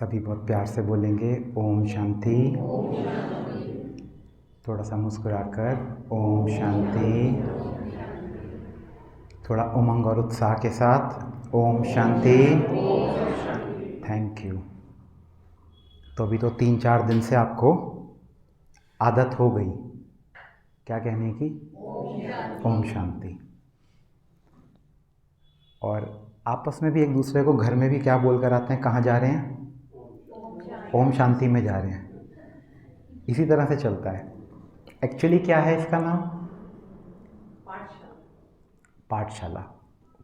सभी बहुत प्यार से बोलेंगे ओम शांति। थोड़ा सा मुस्कुराकर ओम शांति। थोड़ा उमंग और उत्साह के साथ ओम शांति। Thank you. तो अभी तो 3-4 दिन से आपको आदत हो गई क्या कहने की? ओम शांति। और आपस में भी एक दूसरे को घर में भी क्या बोलकर आते हैं? कहाँ जा रहे हैं? ओम शांति में जा रहे हैं। इसी तरह से चलता है। एक्चुअली क्या है इसका नाम? पाठशाला।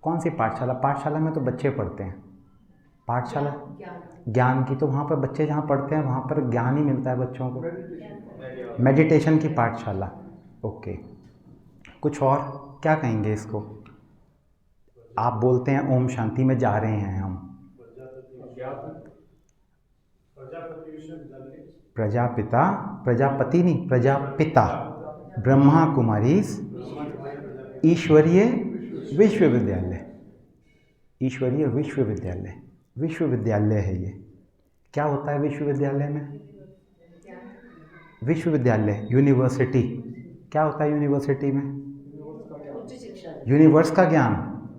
कौन सी पाठशाला? पाठशाला में तो बच्चे पढ़ते हैं। पाठशाला ज्ञान की, तो वहाँ पर बच्चे जहाँ पढ़ते हैं वहाँ पर ज्ञान ही मिलता है बच्चों को। मेडिटेशन की पाठशाला। ओके। कुछ और क्या कहेंगे इसको? आप बोलते हैं ओम शांति में जा रहे हैं हम। प्रजापिता, प्रजापति नहीं, प्रजापिता ब्रह्मा कुमारीज ईश्वरीय विश्वविद्यालय। ईश्वरीय विश्वविद्यालय, विश्वविद्यालय है ये। क्या होता है विश्वविद्यालय में? विश्वविद्यालय, यूनिवर्सिटी। क्या होता है यूनिवर्सिटी में? यूनिवर्स का ज्ञान।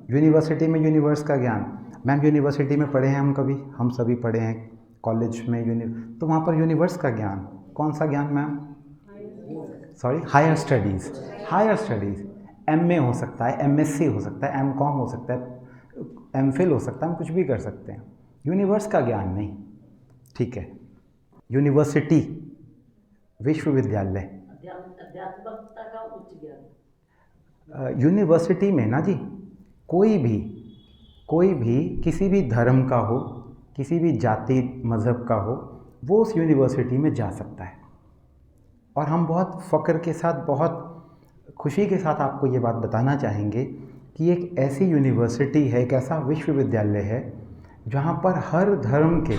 यूनिवर्सिटी में यूनिवर्स का ज्ञान। मैम यूनिवर्सिटी में पढ़े हैं हम कभी? हम सभी पढ़े हैं कॉलेज में। तो वहाँ पर यूनिवर्स का ज्ञान। कौन सा ज्ञान ma'am? Sorry, higher studies. Higher studies MA हो सकता है, एमएससी हो सकता है, एमकॉम हो सकता है, एमफिल हो सकता है, हम कुछ भी कर सकते हैं। यूनिवर्स का ज्ञान नहीं। ठीक है। यूनिवर्सिटी, विश्वविद्यालय। अध्यात्मकता का उच्च ज्ञान। यूनिवर्सिटी में ना जी, कोई भी किसी भी धर्म का हो, किसी भी जाति मज़हब का हो, वो उस यूनिवर्सिटी में जा सकता है। और हम बहुत फ़ख्र के साथ, बहुत खुशी के साथ आपको ये बात बताना चाहेंगे कि एक ऐसी यूनिवर्सिटी है, एक ऐसा विश्वविद्यालय है जहाँ पर हर धर्म के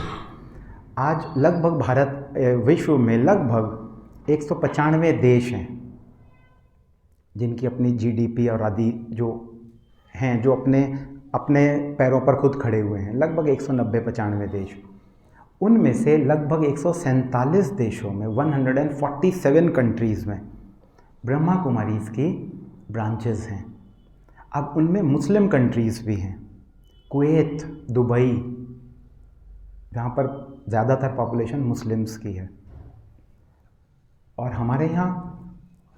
आज लगभग विश्व में लगभग 195 देश हैं जिनकी अपनी जीडीपी और आदि जो हैं, जो अपने पैरों पर खुद खड़े हुए हैं। लगभग 190-95 देश। उनमें से लगभग 147 देशों में, 147 कंट्रीज़ में ब्रह्मा कुमारीज़ की ब्रांचेज़ हैं। अब उनमें मुस्लिम कंट्रीज़ भी हैं, कुवैत, दुबई, जहाँ पर ज़्यादातर पॉपुलेशन मुस्लिम्स की है। और हमारे यहाँ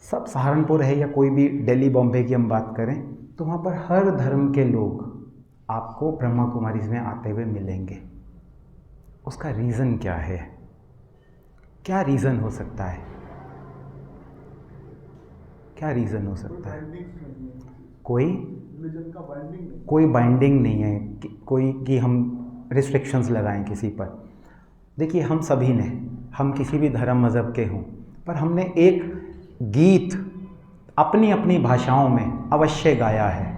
सब सहारनपुर है या कोई भी दिल्ली बॉम्बे की हम बात करें तो वहाँ पर हर धर्म के लोग आपको ब्रह्मा कुमारीज़ में आते हुए मिलेंगे। उसका रीज़न क्या है? क्या रीज़न हो सकता है? क्या रीज़न हो सकता है? कोई बाइंडिंग नहीं है कि हम रिस्ट्रिक्शंस लगाएं किसी पर। देखिए, हम सभी ने, हम किसी भी धर्म मज़हब के हों, पर हमने एक गीत अपनी अपनी भाषाओं में अवश्य गाया है।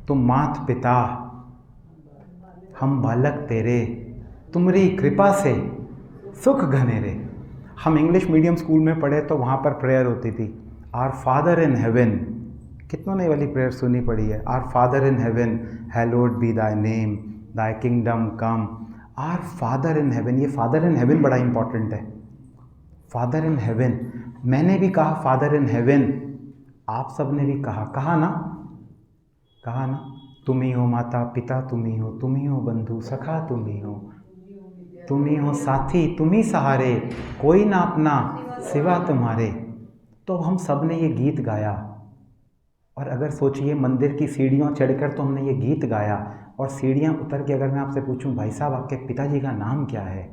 तुम मात पिता हम बालक तेरे, तुम्हारी कृपा से सुख घनेरे। हम इंग्लिश मीडियम स्कूल में पढ़े तो वहाँ पर प्रेयर होती थी, आवर फादर इन हेवन। कितनों ने वाली प्रेयर सुनी पड़ी है? Our father in heaven, hallowed be thy name, thy kingdom come. Our father in heaven, ये फादर इन हेवन बड़ा इंपॉर्टेंट है। Father in heaven. मैंने भी कहा फादर इन हेवन, आप सब ने भी कहा ना? तुम ही हो माता पिता, तुम ही हो बंधु सखा, तुम ही हो साथी, तुम ही सहारे, कोई ना अपना सिवा तुम्हारे। तो हम सब ने ये गीत गाया। और अगर सोचिए, मंदिर की सीढ़ियों चढ़कर तो हमने ये गीत गाया, और सीढ़ियाँ उतर के अगर मैं आपसे पूछूं भाई साहब आपके पिताजी का नाम क्या है,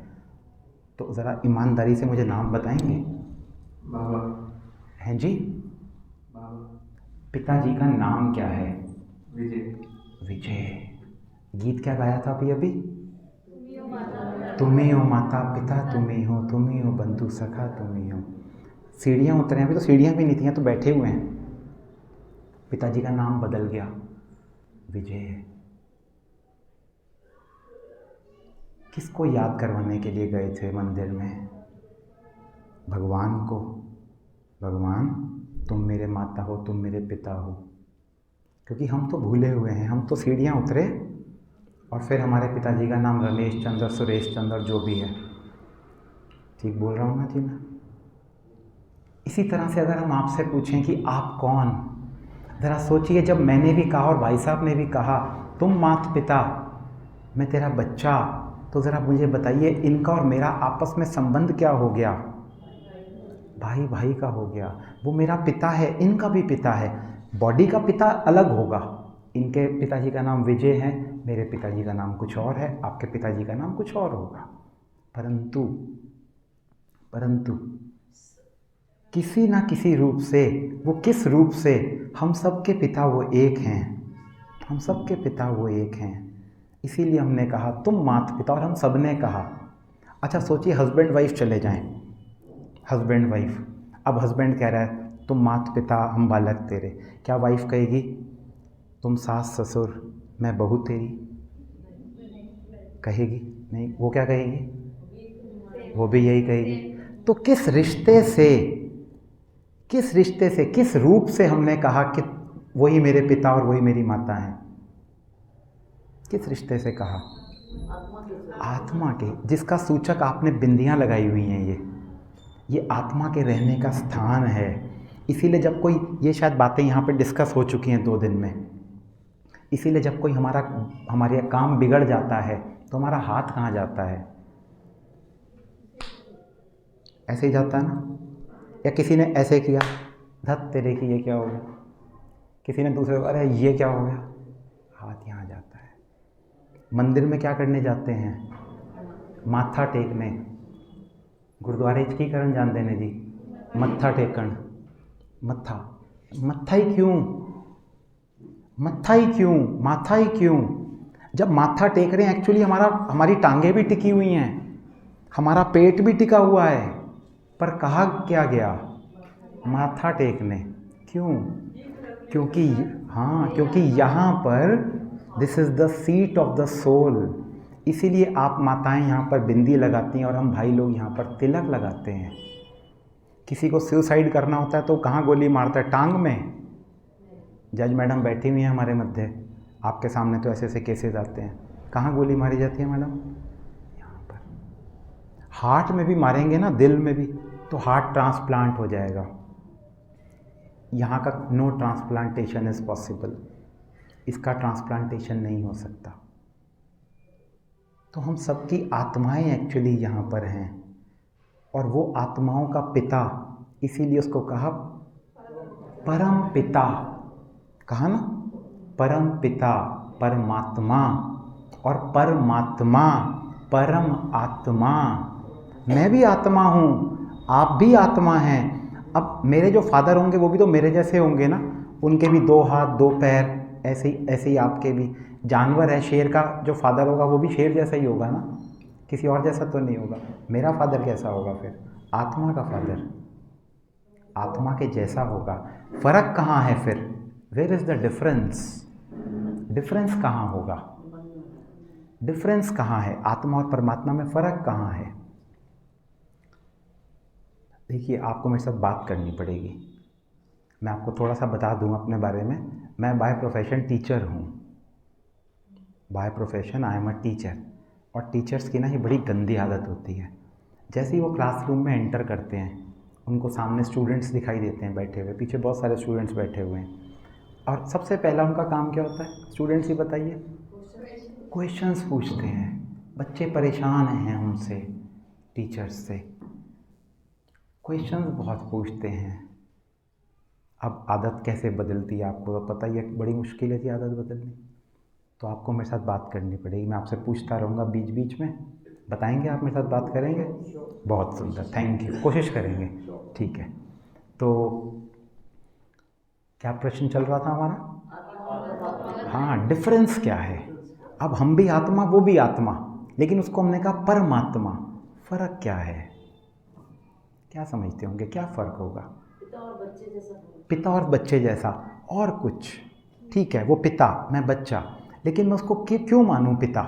तो ज़रा ईमानदारी से मुझे नाम बताएंगे? बाबा। हैं जी? बाबा। पिताजी का नाम क्या है? विजय। गीत क्या गाया था अभी? तुम ही हो माता पिता, तुम ही हो बंधु सखा, तुम ही हो। सीढ़ियाँ उतरे, अभी तो सीढ़ियाँ भी नहीं थी, तो बैठे हुए हैं। पिताजी का नाम बदल गया, विजय। किसको याद करवाने के लिए गए थे मंदिर में? भगवान को। भगवान, तुम मेरे माता हो, तुम मेरे पिता हो। क्योंकि हम तो भूले हुए हैं, हम तो सीढ़ियाँ उतरे और फिर हमारे पिताजी का नाम रमेश चंद्र, सुरेश चंद्र, जो भी है। ठीक बोल रहा हूँ ना जी मैं? इसी तरह से अगर हम आपसे पूछें कि आप कौन, ज़रा सोचिए, जब मैंने भी कहा और भाई साहब ने भी कहा तुम माता पिता, मैं तेरा बच्चा, तो ज़रा मुझे बताइए इनका और मेरा आपस में संबंध क्या हो गया? भाई भाई का हो गया। वो मेरा पिता है, इनका भी पिता है। बॉडी का पिता अलग होगा, इनके पिताजी का नाम विजय है, मेरे पिताजी का नाम कुछ और है, आपके पिताजी का नाम कुछ और होगा। परंतु किसी ना किसी रूप से, वो किस रूप से, हम सब के पिता वो एक हैं, हम सब के पिता वो एक हैं। इसीलिए हमने कहा तुम माता पिता, और हम सब ने कहा। अच्छा सोचिए, हस्बैंड वाइफ चले जाएं, हस्बैंड वाइफ, अब हस्बैंड कह रहा है तुम माता पिता, हम बालक तेरे, क्या वाइफ कहेगी तुम सास ससुर, मैं बहू तेरी? कहेगी नहीं। वो क्या कहेगी? वो भी यही कहेगी। तो किस रिश्ते से, किस रूप से हमने कहा कि वही मेरे पिता और वही मेरी माता हैं? किस रिश्ते से कहा? आत्मा के, जिसका सूचक आपने बिंदियां लगाई हुई हैं, ये आत्मा के रहने का स्थान है। इसीलिए जब कोई, ये शायद बातें यहाँ पे डिस्कस हो चुकी हैं 2 दिन में, इसीलिए जब कोई हमारे काम बिगड़ जाता है तो हमारा हाथ कहाँ जाता है? ऐसे ही जाता है ना? या किसी ने ऐसे किया, धत तेरे की, ये क्या हो गया? किसी ने दूसरे को, अरे ये क्या हो गया? हाथ यहाँ जाता है। मंदिर में क्या करने जाते हैं? माथा टेकने। गुरुद्वारे की करन जानते ने जी, मत्था टेकन। मत्था ही क्यों? माथा ही क्यों? जब माथा टेक रहे हैं, एक्चुअली हमारी टांगें भी टिकी हुई हैं, हमारा पेट भी टिका हुआ है, पर कहा क्या गया? माथा टेकने। क्यों? क्योंकि यहाँ पर this is the seat of the soul. इसीलिए आप माताएं यहाँ पर बिंदी लगाती हैं और हम भाई लोग यहाँ पर तिलक लगाते हैं। किसी को सुसाइड करना होता है तो कहाँ गोली मारता है? टांग में। जज मैडम बैठी हुई हैं हमारे मध्य, आपके सामने तो ऐसे ऐसे केसेस आते हैं, कहाँ गोली मारी जाती है मैडम? यहाँ पर। हार्ट में भी मारेंगे ना, दिल में भी, तो हार्ट ट्रांसप्लांट हो जाएगा। यहाँ का नो ट्रांसप्लांटेशन इज़ पॉसिबल, इसका ट्रांसप्लांटेशन नहीं हो सकता। तो हम सबकी आत्माएं एक्चुअली यहाँ पर हैं, और वो आत्माओं का पिता, इसीलिए उसको कहा परम पिता। कहा ना, परम पिता, परमात्मा, और परमात्मा परम आत्मा। मैं भी आत्मा हूँ, आप भी आत्मा हैं। अब मेरे जो फादर होंगे वो भी तो मेरे जैसे होंगे ना, उनके भी 2 हाथ 2 पैर, ऐसे ही आपके भी। जानवर है, शेर का जो फादर होगा वो भी शेर जैसा ही होगा ना, किसी और जैसा तो नहीं होगा। मेरा फादर कैसा होगा फिर? आत्मा का फादर आत्मा के जैसा होगा। फ़र्क कहाँ है फिर? Where is the difference? Difference कहाँ होगा? डिफरेंस कहाँ है? आत्मा और परमात्मा में फ़र्क कहाँ है? देखिए, आपको मेरे साथ बात करनी पड़ेगी। मैं आपको थोड़ा सा बता दूं अपने बारे में। मैं बाय प्रोफेशन टीचर हूँ। By profession I am a teacher. और टीचर्स की ना ये बड़ी गंदी आदत होती है। जैसे ही वो क्लासरूम में एंटर करते हैं, उनको सामने स्टूडेंट्स दिखाई देते हैं बैठे हुए, पीछे बहुत सारे स्टूडेंट्स बैठे हुए हैं, और सबसे पहला उनका काम क्या होता है? स्टूडेंट्स ही बताइए। क्वेश्चंस पूछते हैं। बच्चे परेशान हैं हमसे, टीचर्स से, क्वेश्चंस बहुत पूछते हैं। अब आदत कैसे बदलती है आपको तो पता ही है, बड़ी मुश्किल है कि आदत बदलनी। तो आपको मेरे साथ बात करनी पड़ेगी। मैं आपसे पूछता रहूँगा बीच बीच में, बताएंगे आप मेरे साथ बात करेंगे? बहुत सुंदर, थैंक यू, कोशिश करेंगे। ठीक है, तो क्या प्रश्न चल रहा था हमारा? हाँ, डिफरेंस क्या है? अब हम भी आत्मा, वो भी आत्मा, लेकिन उसको हमने कहा परमात्मा। फ़र्क क्या है? क्या समझते होंगे, क्या फ़र्क होगा? पिता और बच्चे जैसा, और कुछ? ठीक है, वो पिता, मैं बच्चा, लेकिन मैं उसको क्यों मानूं पिता?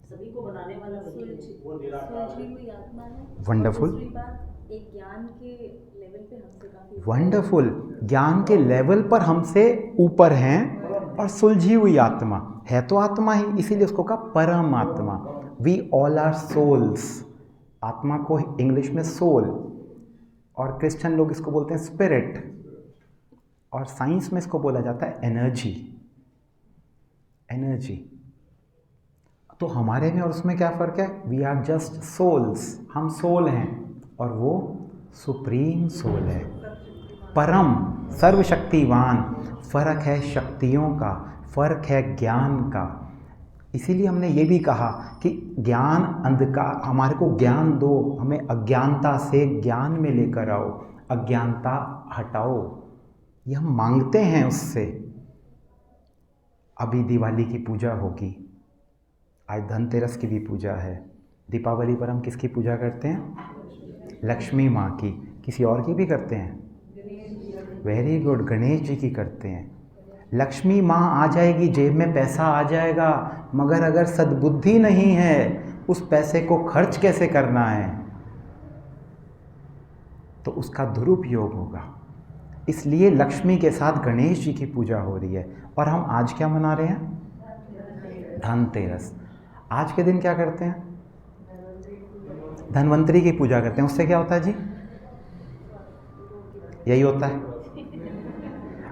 सभी को बनाने वाला वही है। वंडरफुल, एक ज्ञान के लेवल पे हमसे काफी वंडरफुल, ज्ञान के लेवल पर हमसे ऊपर हैं और सुलझी हुई आत्मा है, तो आत्मा ही, इसीलिए उसको कहा परम आत्मा। We all are souls. आत्मा को इंग्लिश में सोल, और क्रिश्चियन लोग इसको बोलते हैं स्पिरिट, और साइंस में इसको बोला जाता है एनर्जी। एनर्जी। तो हमारे में और उसमें क्या फ़र्क है? वी आर जस्ट सोल्स, हम सोल हैं और वो सुप्रीम सोल है, परम सर्वशक्तिवान। फ़र्क है शक्तियों का, फ़र्क है ज्ञान का। इसीलिए हमने ये भी कहा कि ज्ञान अंधकार, हमारे को ज्ञान दो, हमें अज्ञानता से ज्ञान में लेकर आओ, अज्ञानता हटाओ, ये हम मांगते हैं उससे। अभी दिवाली की पूजा होगी, आज धनतेरस की भी पूजा है। दीपावली पर हम किसकी पूजा करते हैं? लक्ष्मी माँ की। किसी और की भी करते हैं? वेरी गुड, गणेश जी की करते हैं। लक्ष्मी माँ आ जाएगी, जेब में पैसा आ जाएगा, मगर अगर सद्बुद्धि नहीं है, उस पैसे को खर्च कैसे करना है, तो उसका दुरुपयोग होगा। इसलिए लक्ष्मी के साथ गणेश जी की पूजा हो रही है। और हम आज क्या मना रहे हैं? धनतेरस। आज के दिन क्या करते हैं? धन्वंतरी की पूजा करते हैं। उससे क्या होता है जी? यही होता है।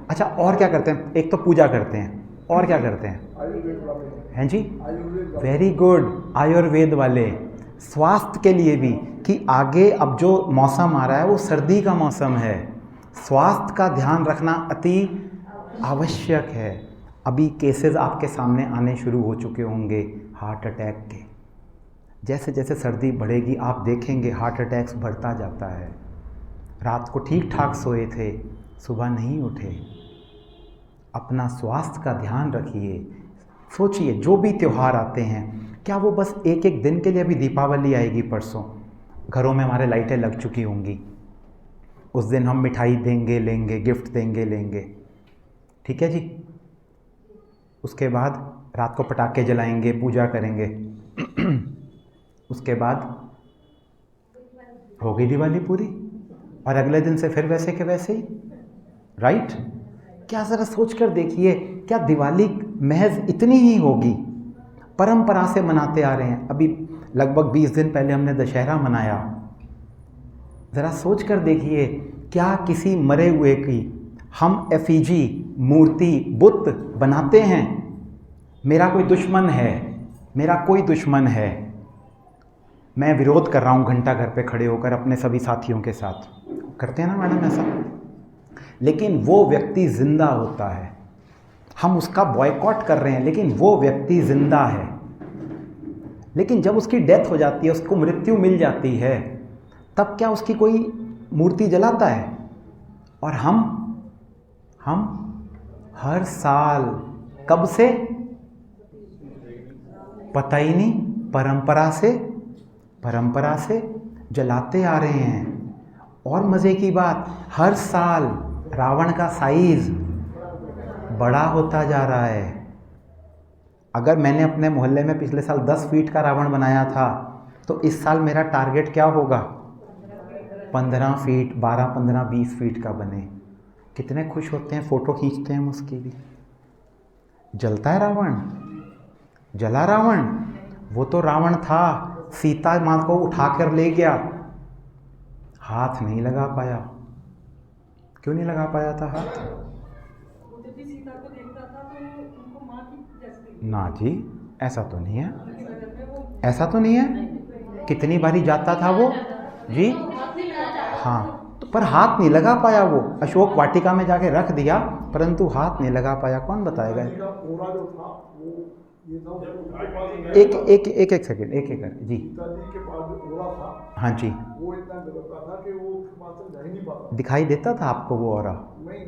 अच्छा, और क्या करते हैं? एक तो पूजा करते हैं, और क्या करते हैं? हैं जी? वेरी गुड, आयुर्वेद वाले। स्वास्थ्य के लिए भी, कि आगे अब जो मौसम आ रहा है वो सर्दी का मौसम है, स्वास्थ्य का ध्यान रखना अति आवश्यक है। अभी केसेस आपके सामने आने शुरू हो चुके होंगे हार्ट अटैक के। जैसे जैसे सर्दी बढ़ेगी आप देखेंगे हार्ट अटैक्स बढ़ता जाता है। रात को ठीक ठाक सोए थे, सुबह नहीं उठे। अपना स्वास्थ्य का ध्यान रखिए। सोचिए, जो भी त्यौहार आते हैं, क्या वो बस एक एक दिन के लिए? अभी दीपावली आएगी परसों, घरों में हमारे लाइटें लग चुकी होंगी, उस दिन हम मिठाई देंगे लेंगे, गिफ्ट देंगे लेंगे, ठीक है जी। उसके बाद रात को पटाखे जलाएंगे, पूजा करेंगे उसके बाद हो गई दिवाली पूरी, और अगले दिन से फिर वैसे के वैसे ही, राइट? क्या ज़रा सोच कर देखिए, क्या दिवाली महज इतनी ही होगी? परंपरा से मनाते आ रहे हैं। अभी लगभग 20 दिन पहले हमने दशहरा मनाया। ज़रा सोच कर देखिए, क्या किसी मरे हुए की हम एफिजी, मूर्ति, बुत बनाते हैं? मेरा कोई दुश्मन है, मेरा कोई दुश्मन है, मैं विरोध कर रहा हूँ घंटा घर पे खड़े होकर अपने सभी साथियों के साथ, करते हैं ना मैडम ऐसा? लेकिन वो व्यक्ति जिंदा होता है, हम उसका बॉयकॉट कर रहे हैं, लेकिन वो व्यक्ति जिंदा है। लेकिन जब उसकी डेथ हो जाती है, उसको मृत्यु मिल जाती है, तब क्या उसकी कोई मूर्ति जलाता है? और हम हर साल, कब से पता ही नहीं, परंपरा से जलाते आ रहे हैं। और मज़े की बात, हर साल रावण का साइज बड़ा होता जा रहा है। अगर मैंने अपने मोहल्ले में पिछले साल 10 फीट का रावण बनाया था, तो इस साल मेरा टारगेट क्या होगा? 15 फीट, 12, 15, 20 फीट का बने। कितने खुश होते हैं, फ़ोटो खींचते हैं हम उसकी भी। जलता है रावण, जला रावण। वो तो रावण था, सीता माँ को उठाकर ले गया, हाथ नहीं लगा पाया। क्यों नहीं लगा पाया था हाथ? ना जी, ऐसा तो नहीं है, ऐसा तो नहीं है। कितनी बारी जाता था वो जी? हाँ, तो पर हाथ नहीं लगा पाया। वो अशोक वाटिका में जाके रख दिया, परंतु हाथ नहीं लगा पाया। कौन बताएगा? एक सेकंड, एक जी। हाँ जी, वो इतना गलत था कि वो जा ही नहीं पाता। दिखाई देता था आपको वो ऑरा? नहीं,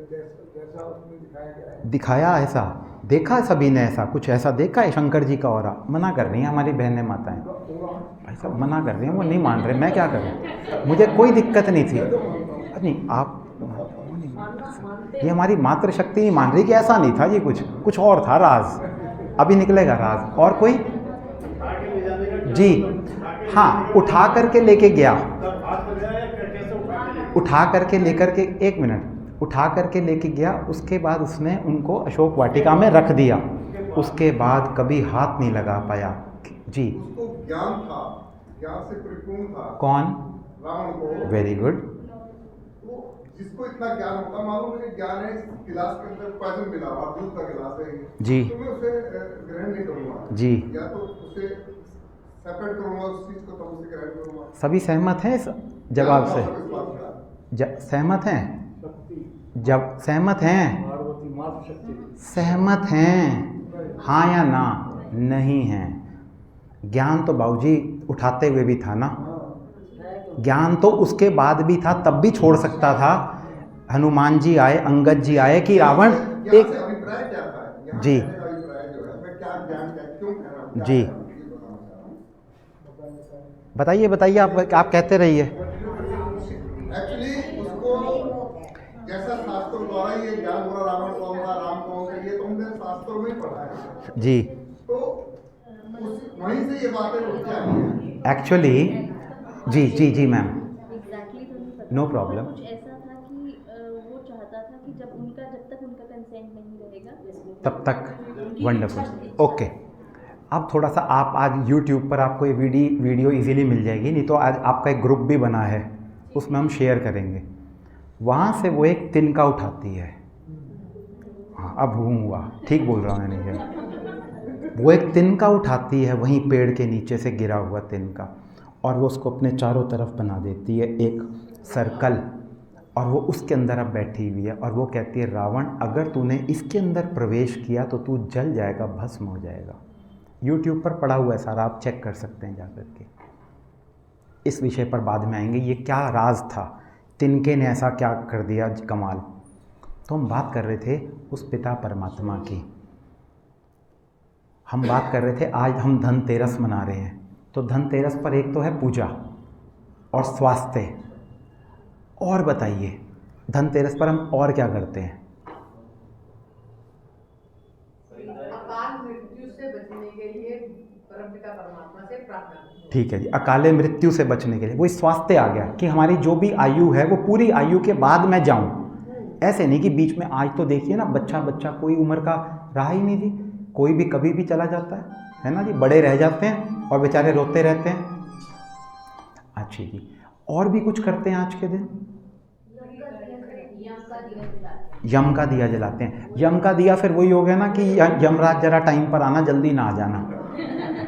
जैसा उसमें दिखाया गया है। दिखाया ऐसा, देखा सभी ने ऐसा कुछ ऐसा देखा है? शंकर जी का ऑरा मना कर रही हैं हमारी बहनें माताएं, भाई साहब मना कर रही हैं, वो नहीं मान रहे। मैं क्या करूं? मुझे कोई दिक्कत नहीं थी। नहीं, आप ये हमारी मातृशक्ति नहीं मान रही कि ऐसा नहीं था जी, कुछ और था राज, अभी निकलेगा राज। और कोई जी? हाँ, उठा करके लेके गया। उठा करके लेकर के, एक मिनट, उठा करके लेके गया, उसके बाद उसने उनको अशोक वाटिका में रख दिया, उसके बाद कभी हाथ नहीं लगा पाया। जी, उसको ज्ञान था, ज्ञान से परिपूर्ण था कौन? रावण को। Very good. तो जिसको इतना ज्ञान होता, मालूम मुझे ज्ञान है, इस गिलास के अंदर पॉइजन मिला हुआ, दूध का गिलास है ये, जी तो मैं उसे ग्रहण नहीं करूँगा जी, या तो उसे सेपरेट करूँगा उस चीज़ को, तब उसे ग्रहण करूँगा। सभी सहमत हैं इस जवाब से? सहमत हैं? जब सहमत हैं? पार्वती मातृशक्ति सहमत हैं? हाँ या ना? नहीं हैं। ज्ञान तो बाबूजी उठाते हुए भी था ना, ज्ञान तो उसके बाद भी था, तब भी छोड़ सकता था। हनुमान जी आए, अंगद जी आए कि रावण एक, अभिप्राय क्या था यहाँ जी कहने का अभिप्राय जो है, मैं क्या ज्ञान क्या क्यों कह रहा हूँ, जी, बताइए बताइए, आप कहते रहिए। एक्चुअली उसको जैसा शास्त्रों द्वारा ये ज्ञान हुआ, रावण कौन था, राम कौन था, ये तो हमने शास्त्रों में ही पढ़ा है, जी तो वहीं से ये बातें उठ के आई हैं। एक्चुअली, जी जी जी मैम, एग्जैक्टली तो नहीं पता। No problem. कुछ ऐसा था कि वो चाहता था कि जब तक उनका कंसेंट नहीं रहेगा तब तक। Wonderful, okay. अब थोड़ा सा आप आज YouTube पर आपको ये वीडियो इजीली मिल जाएगी, नहीं तो आज आपका एक ग्रुप भी बना है, उसमें हम शेयर करेंगे। वहाँ से वो एक तिनका उठाती है, हाँ अब हुआ ठीक बोल रहा हूँ मैंने, वो एक तिनका उठाती है वहीं पेड़ के नीचे से गिरा हुआ तिनका, और वो उसको अपने चारों तरफ बना देती है एक सर्कल, और वो उसके अंदर अब बैठी हुई है, और वो कहती है रावण अगर तूने इसके अंदर प्रवेश किया तो तू जल जाएगा, भस्म हो जाएगा। YouTube पर पड़ा हुआ है सारा, आप चेक कर सकते हैं जाकर के। इस विषय पर बाद में आएंगे, ये क्या राज था, तिनके ने ऐसा क्या कर दिया कमाल। तो हम बात कर रहे थे उस पिता परमात्मा की, हम बात कर रहे थे, आज हम धनतेरस मना रहे हैं, तो धनतेरस पर एक तो है पूजा और स्वास्थ्य, और बताइए धनतेरस पर हम और क्या करते हैं? अकाल मृत्यु से बचने के लिए परमपिता परमात्मा से प्रार्थना करें। ठीक है जी, अकाले मृत्यु से बचने के लिए वही स्वास्थ्य आ गया कि हमारी जो भी आयु है वो पूरी आयु के बाद मैं जाऊं, ऐसे नहीं कि बीच में। आज तो देखिए ना, बच्चा कोई उम्र का रहा ही नहीं जी, कोई भी कभी भी चला जाता है ना जी, बड़े रह जाते हैं और बेचारे रोते रहते हैं। अच्छी जी, और भी कुछ करते हैं आज के दिन? यम का दिया जलाते हैं। यम का दिया फिर वही हो गया ना कि यमराज जरा टाइम पर आना, जल्दी ना आ जाना,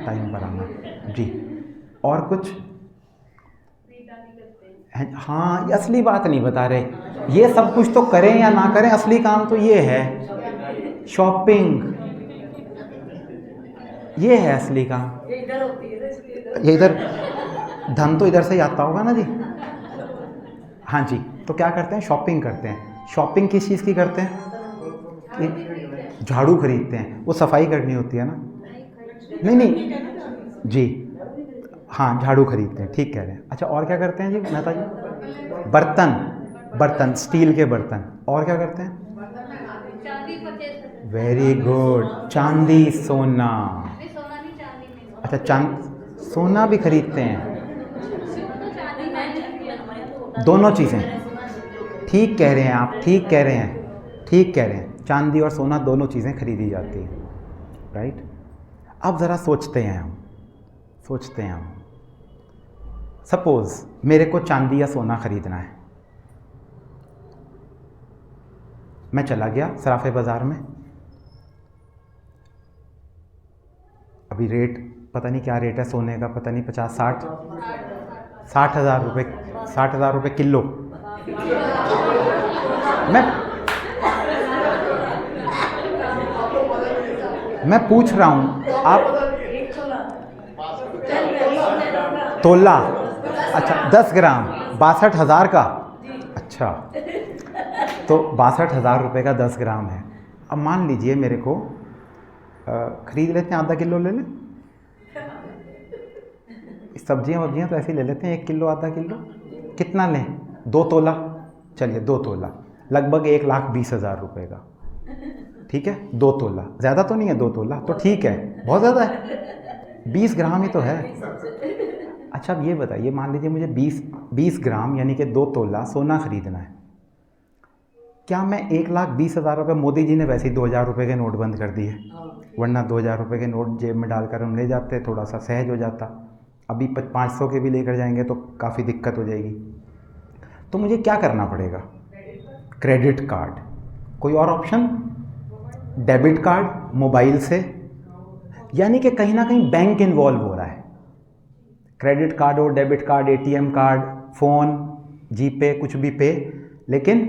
टाइम पर आना जी। और कुछ? हाँ, ये असली बात नहीं बता रहे, ये सब कुछ तो करें या ना करें, असली काम तो ये है, शॉपिंग, ये है असली काम। ये इधर होती है ना, इसलिए ये इधर धन तो इधर से ही आता होगा ना जी। हाँ जी, तो क्या करते हैं? शॉपिंग करते हैं। शॉपिंग किस चीज़ की करते हैं? झाड़ू खरीदते हैं, वो सफाई करनी होती है ना। नहीं जी, हाँ झाड़ू खरीदते हैं, ठीक कह रहे हैं। अच्छा, और क्या करते हैं जी मेहता जी? बर्तन, स्टील के बर्तन। और क्या करते हैं? वेरी गुड, चांदी सोना। अच्छा, सोना भी खरीदते हैं, दोनों चीज़ें। ठीक कह रहे हैं आप, ठीक कह रहे हैं, चांदी और सोना दोनों चीज़ें खरीदी जाती हैं, राइट। अब ज़रा सोचते हैं हम, सपोज़ मेरे को चांदी या सोना खरीदना है, मैं चला गया सराफे बाज़ार में, अभी रेट पता नहीं क्या रेट है सोने का, पता नहीं 60 हज़ार रुपये, 60 हज़ार रुपये किलो। मैं पूछ रहा हूँ आप, तोला, अच्छा 10 ग्राम 62,000 का, अच्छा तो 62,000 रुपये का 10 ग्राम है। अब मान लीजिए मेरे को ख़रीद लेते हैं, आधा किलो ले लें, सब्जियां तो ऐसे ही ले लेते हैं, 1 किलो आधा किलो, कितना लें? 2 तोला, चलिए 2 तोला, लगभग 1,20,000 रुपये का, ठीक है। 2 तोला ज़्यादा तो नहीं है, 2 तोला तो ठीक है, बहुत ज़्यादा है, 20 ग्राम ही तो है, अच्छा अब ये बताइए, मान लीजिए मुझे 20 ग्राम यानी कि 2 तोला सोना खरीदना है, क्या मैं 1,20,000 रुपये, मोदी जी ने वैसे ही 2,000 रुपये के नोट बंद कर दिए, वरना 2,000 रुपये के नोट जेब में डालकर हम ले जाते, थोड़ा सा सहज हो जाता। अभी 500 के भी लेकर जाएंगे तो काफ़ी दिक्कत हो जाएगी। तो मुझे क्या करना पड़ेगा? Credit card. कोई और ऑप्शन? डेबिट कार्ड मोबाइल से, यानी कि कहीं ना कहीं बैंक इन्वॉल्व हो रहा है। क्रेडिट कार्ड हो, debit card, ATM card, phone, GPay, कुछ भी पे, लेकिन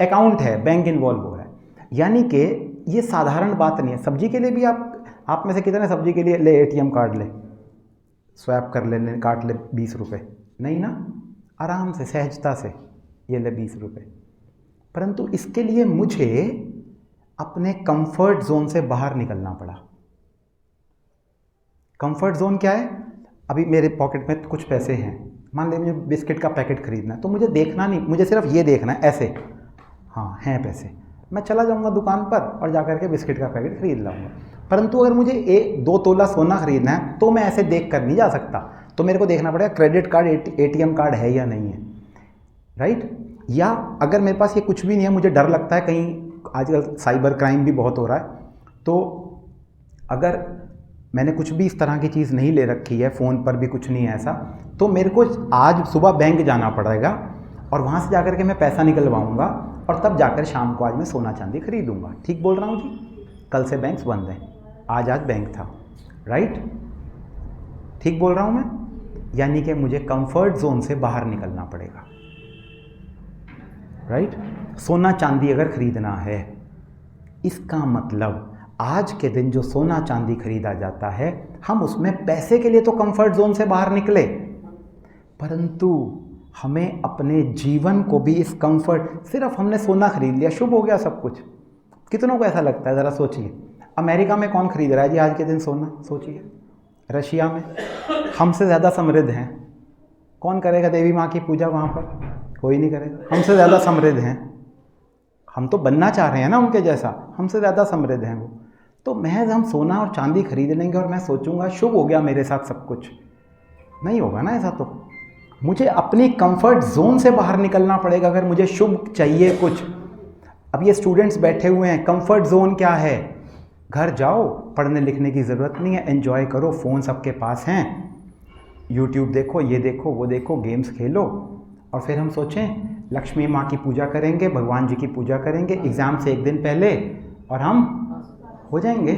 अकाउंट है, बैंक इन्वॉल्व हो रहा है। यानी कि ये साधारण बात नहीं है। सब्जी के लिए भी आप में से कितने सब्जी के लिए ले एटीएम कार्ड ले, स्वैप कर ले, काट ले 20 रुपये? नहीं ना, आराम से सहजता से ये ले 20 रुपये। परंतु इसके लिए मुझे अपने कंफर्ट जोन से बाहर निकलना पड़ा। कंफर्ट जोन क्या है? अभी मेरे पॉकेट में कुछ पैसे हैं, मान लीजिए मुझे बिस्किट का पैकेट खरीदना है, तो मुझे देखना नहीं, मुझे सिर्फ ये देखना है ऐसे, हाँ हैं पैसे, मैं चला जाऊंगा दुकान पर और जाकर के बिस्किट का पैकेट खरीद लाऊंगा। परंतु अगर मुझे 2 तोला सोना खरीदना है तो मैं ऐसे देख कर नहीं जा सकता, तो मेरे को देखना पड़ेगा क्रेडिट कार्ड, एटीएम कार्ड है या नहीं है, राइट? या अगर मेरे पास ये कुछ भी नहीं है, मुझे डर लगता है कहीं, आजकल साइबर क्राइम भी बहुत हो रहा है, तो अगर मैंने कुछ भी इस तरह की चीज़ नहीं ले रखी है, फ़ोन पर भी कुछ नहीं है ऐसा, तो मेरे को आज सुबह बैंक जाना पड़ेगा और वहाँ से जाकर के मैं पैसा निकलवाऊँगा और तब जाकर शाम को आज मैं सोना चांदी खरीदूँगा। ठीक बोल रहा हूँ जी? कल से बैंक्स बंद हैं, आज बैंक था, राइट? ठीक बोल रहा हूँ मैं? यानी कि मुझे कंफर्ट जोन से बाहर निकलना पड़ेगा, राइट? सोना चांदी अगर खरीदना है, इसका मतलब आज के दिन जो सोना चांदी खरीदा जाता है, हम उसमें पैसे के लिए तो कंफर्ट जोन से बाहर निकले, परंतु हमें अपने जीवन को भी इस कंफर्ट, सिर्फ हमने सोना खरीद लिया, शुभ हो गया सब कुछ। कितनों को ऐसा लगता है? ज़रा सोचिए, अमेरिका में कौन खरीद रहा है जी आज के दिन सोना? सोचिए, रशिया में हमसे ज़्यादा समृद्ध हैं, कौन करेगा देवी माँ की पूजा वहाँ पर? कोई नहीं करेगा। हमसे ज़्यादा समृद्ध हैं, हम तो बनना चाह रहे हैं ना उनके जैसा, हमसे ज़्यादा समृद्ध हैं वो। तो महज हम सोना और चांदी खरीद लेंगे और मैं सोचूंगा शुभ हो गया मेरे साथ सब कुछ, नहीं होगा ना ऐसा। तो मुझे अपनी कंफर्ट जोन से बाहर निकलना पड़ेगा अगर मुझे शुभ चाहिए कुछ। अब ये स्टूडेंट्स बैठे हुए हैं, कंफर्ट जोन क्या है? घर जाओ, पढ़ने लिखने की ज़रूरत नहीं है, एंजॉय करो, फ़ोन सबके पास हैं, यूट्यूब देखो, ये देखो, वो देखो, गेम्स खेलो, और फिर हम सोचें लक्ष्मी माँ की पूजा करेंगे, भगवान जी की पूजा करेंगे एग्ज़ाम से एक दिन पहले, और हम हो जाएंगे,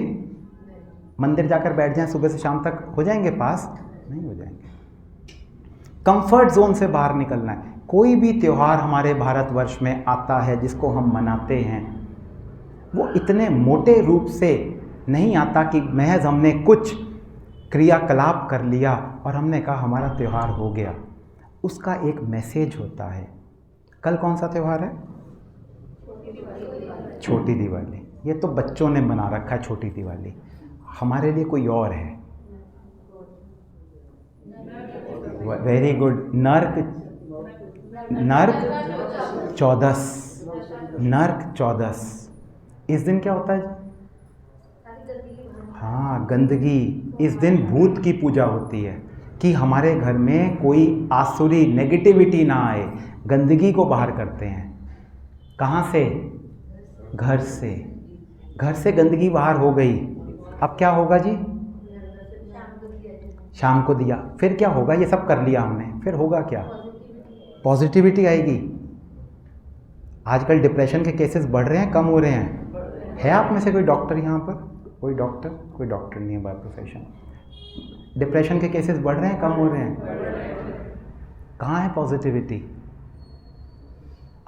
मंदिर जाकर बैठ जाएं, सुबह से शाम तक हो जाएंगे पास? नहीं हो जाएंगे। कंफर्ट जोन से बाहर निकलना है। कोई भी त्यौहार हमारे भारतवर्ष में आता है जिसको हम मनाते हैं, वो इतने मोटे रूप से नहीं आता कि महज हमने कुछ क्रियाकलाप कर लिया और हमने कहा हमारा त्यौहार हो गया। उसका एक मैसेज होता है। कल कौन सा त्यौहार है? छोटी दिवाली। ये तो बच्चों ने बना रखा है छोटी दिवाली, हमारे लिए कोई और है। Very good. नर्क चौदस। इस दिन क्या होता है? हाँ, गंदगी। इस दिन भूत की पूजा होती है कि हमारे घर में कोई आसुरी नेगेटिविटी ना आए, गंदगी को बाहर करते हैं। कहाँ से? घर से। घर से गंदगी बाहर हो गई, अब क्या होगा जी? शाम को दिया, फिर क्या होगा? ये सब कर लिया हमने, फिर होगा क्या? पॉजिटिविटी आएगी। आजकल डिप्रेशन के केसेस बढ़ रहे हैं, कम हो रहे हैं? है आप में से कोई डॉक्टर यहाँ पर? कोई डॉक्टर? कोई डॉक्टर नहीं है बाय प्रोफेशन। डिप्रेशन के केसेस बढ़ रहे हैं, कम हो रहे हैं? कहाँ है पॉजिटिविटी?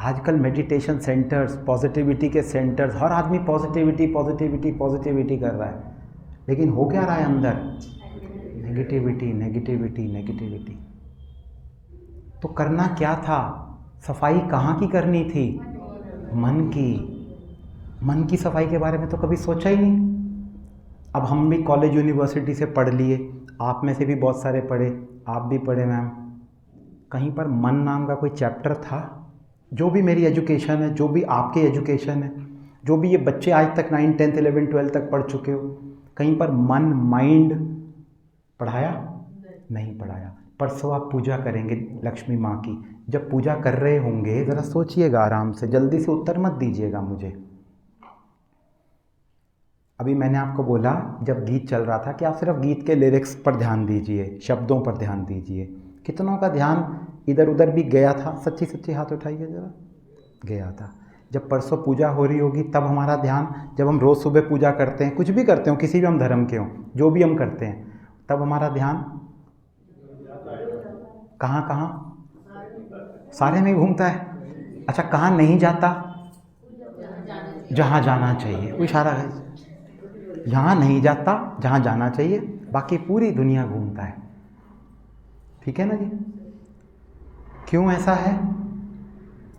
आजकल मेडिटेशन सेंटर्स, पॉजिटिविटी के सेंटर्स, हर आदमी पॉजिटिविटी पॉजिटिविटी पॉजिटिविटी कर रहा है, लेकिन हो क्या रहा है अंदर? Negativity negativity negativity. तो करना क्या था? सफाई कहाँ की करनी थी? मन की। मन की सफाई के बारे में तो कभी सोचा ही नहीं। अब हम भी कॉलेज यूनिवर्सिटी से पढ़ लिए, आप में से भी बहुत सारे पढ़े, आप भी पढ़े मैम, कहीं पर मन नाम का कोई चैप्टर था? जो भी मेरी एजुकेशन है, जो भी आपकी एजुकेशन है, जो भी ये बच्चे आज तक 9, 10, 11, 12 तक पढ़ चुके हो, कहीं पर मन, माइंड पढ़ाया? नहीं पढ़ाया। परसों आप पूजा करेंगे लक्ष्मी माँ की, जब पूजा कर रहे होंगे ज़रा सोचिएगा आराम से, जल्दी से उत्तर मत दीजिएगा मुझे। अभी मैंने आपको बोला जब गीत चल रहा था कि आप सिर्फ गीत के लिरिक्स पर ध्यान दीजिए, शब्दों पर ध्यान दीजिए। कितनों का ध्यान इधर उधर भी गया था? सच्ची सच्ची हाथ उठाइए ज़रा। गया था। जब परसों पूजा हो रही होगी तब हमारा ध्यान, जब हम रोज़ सुबह पूजा करते हैं, कुछ भी करते हो, किसी भी हम धर्म के हों, जो भी हम करते हैं, तब हमारा ध्यान कहाँ कहाँ? सारे में घूमता है। अच्छा, कहाँ नहीं जाता? जहाँ जाना चाहिए। वो इशारा है, यहाँ नहीं जाता, जहाँ जाना चाहिए, बाकी पूरी दुनिया घूमता है। ठीक है ना जी? क्यों ऐसा है?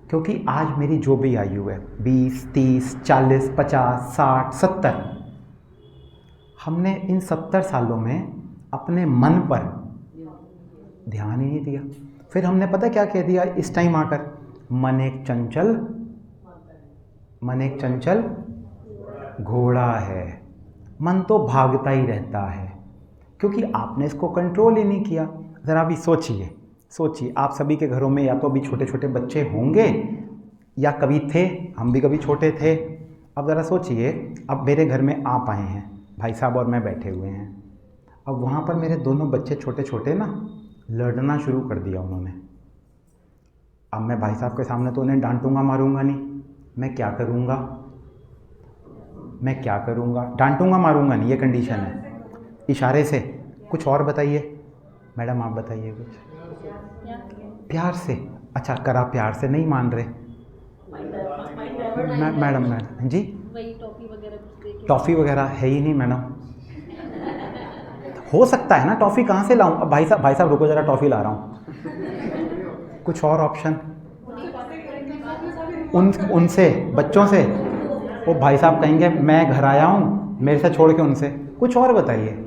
क्योंकि आज मेरी जो भी आयु है 20, 30, 40, 50, 60, 70, हमने इन 70 सालों में अपने मन पर ध्यान ही नहीं दिया। फिर हमने पता क्या कह दिया इस टाइम आकर? मन एक चंचल घोड़ा है, मन तो भागता ही रहता है, क्योंकि आपने इसको कंट्रोल ही नहीं किया। ज़रा भी सोचिए, आप सभी के घरों में या तो अभी छोटे छोटे बच्चे होंगे या कभी थे, हम भी कभी छोटे थे। अब ज़रा सोचिए, अब मेरे घर में आप आए हैं, भाई साहब और मैं बैठे हुए हैं, अब वहाँ पर मेरे दोनों बच्चे छोटे छोटे ना लड़ना शुरू कर दिया उन्होंने। अब मैं भाई साहब के सामने तो उन्हें डांटूंगा मारूंगा नहीं, मैं क्या करूंगा? डांटूंगा मारूंगा नहीं, ये कंडीशन है। इशारे से कुछ और बताइए मैडम, आप बताइए कुछ। प्यार से? अच्छा, करा प्यार से, नहीं मान रहे मैडम जी? वही टॉफी वगैरह कुछ दे के। टॉफ़ी वगैरह है ही नहीं मैडम। हो सकता है ना, टॉफ़ी कहाँ से लाऊं? अब भाई साहब रुको ज़रा, टॉफ़ी ला रहा हूँ। कुछ और ऑप्शन? उनसे, बच्चों से? वो भाई साहब कहेंगे मैं घर आया हूँ, मेरे से छोड़ के उनसे। कुछ और बताइए।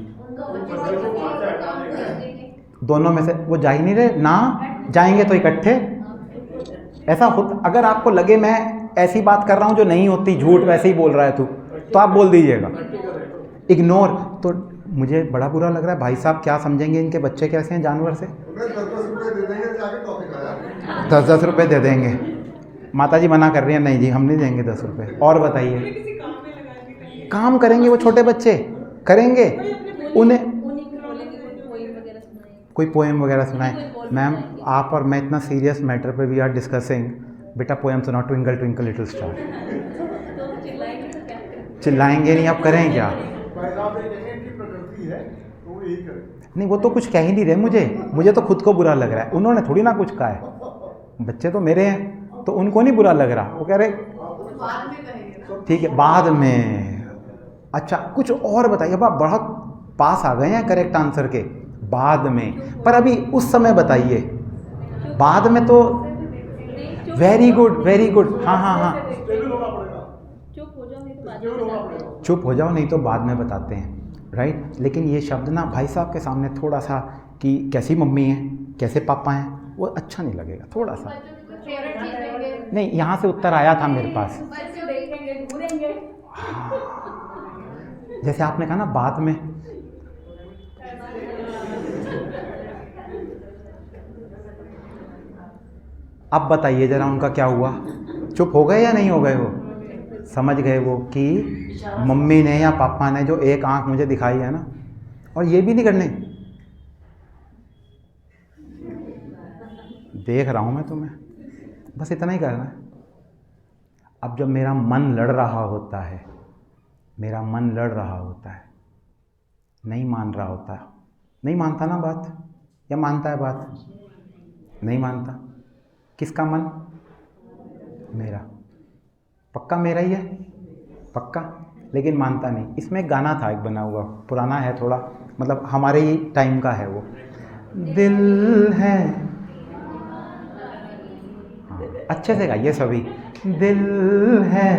दोनों में से वो जा ही नहीं रहे ना, जाएंगे तो इकट्ठे। ऐसा होता, अगर आपको लगे मैं ऐसी बात कर रहा हूँ जो नहीं होती, झूठ वैसे ही बोल रहा है तू, तो आप बोल दीजिएगा। इग्नोर। तो मुझे बड़ा बुरा लग रहा है, भाई साहब क्या समझेंगे, इनके बच्चे कैसे हैं जानवर से। 10-10 रुपये दे देंगे। माता जी मना कर रही हैं, नहीं जी हम नहीं देंगे 10 रुपये। और बताइए। काम करेंगे वो छोटे बच्चे, करेंगे, उन्हें कोई पोएम वगैरह सुनाए। मैम आप और मैं इतना सीरियस मैटर पे वी आर डिस्कसिंग, बेटा पोएम सुनाओ, ट्विंकल ट्विंकल लिटिल स्टार। चिल्लाएंगे नहीं, आप करें क्या? नहीं, वो तो कुछ कह ही नहीं रहे, मुझे तो खुद को बुरा लग रहा है। उन्होंने थोड़ी ना कुछ कहा है, बच्चे तो मेरे हैं, तो उनको नहीं बुरा लग रहा। वो कह रहे ठीक है बाद में। अच्छा कुछ और बताइए। अब आप बहुत पास आ गए हैं करेक्ट आंसर के, बाद में, पर अभी उस समय बताइए। बाद में तो वेरी गुड, हाँ। चुप हो जाओ नहीं तो बाद में बताते हैं, राइट। लेकिन ये शब्द ना भाई साहब के सामने थोड़ा सा कि कैसी मम्मी है, कैसे पापा हैं, वो अच्छा नहीं लगेगा थोड़ा सा। नहीं, यहाँ से उत्तर आया था मेरे पास। हाँ, जैसे आपने कहा ना बाद में। अब बताइए जरा उनका क्या हुआ? चुप हो गए या नहीं हो गए? वो समझ गए वो कि मम्मी ने या पापा ने जो एक आंख मुझे दिखाई है ना, और ये भी नहीं करने, देख रहा हूँ मैं तुम्हें, बस इतना ही करना है। अब जब मेरा मन लड़ रहा होता है, नहीं मान रहा होता, नहीं मानता ना बात, या मानता है बात? नहीं मानता। किसका मन? मेरा। पक्का मेरा ही है, पक्का, लेकिन मानता नहीं। इसमें एक गाना था, एक बना हुआ, पुराना है थोड़ा, मतलब हमारे ही टाइम का है वो। दिल है, हाँ, अच्छे से गाइए सभी। दिल है,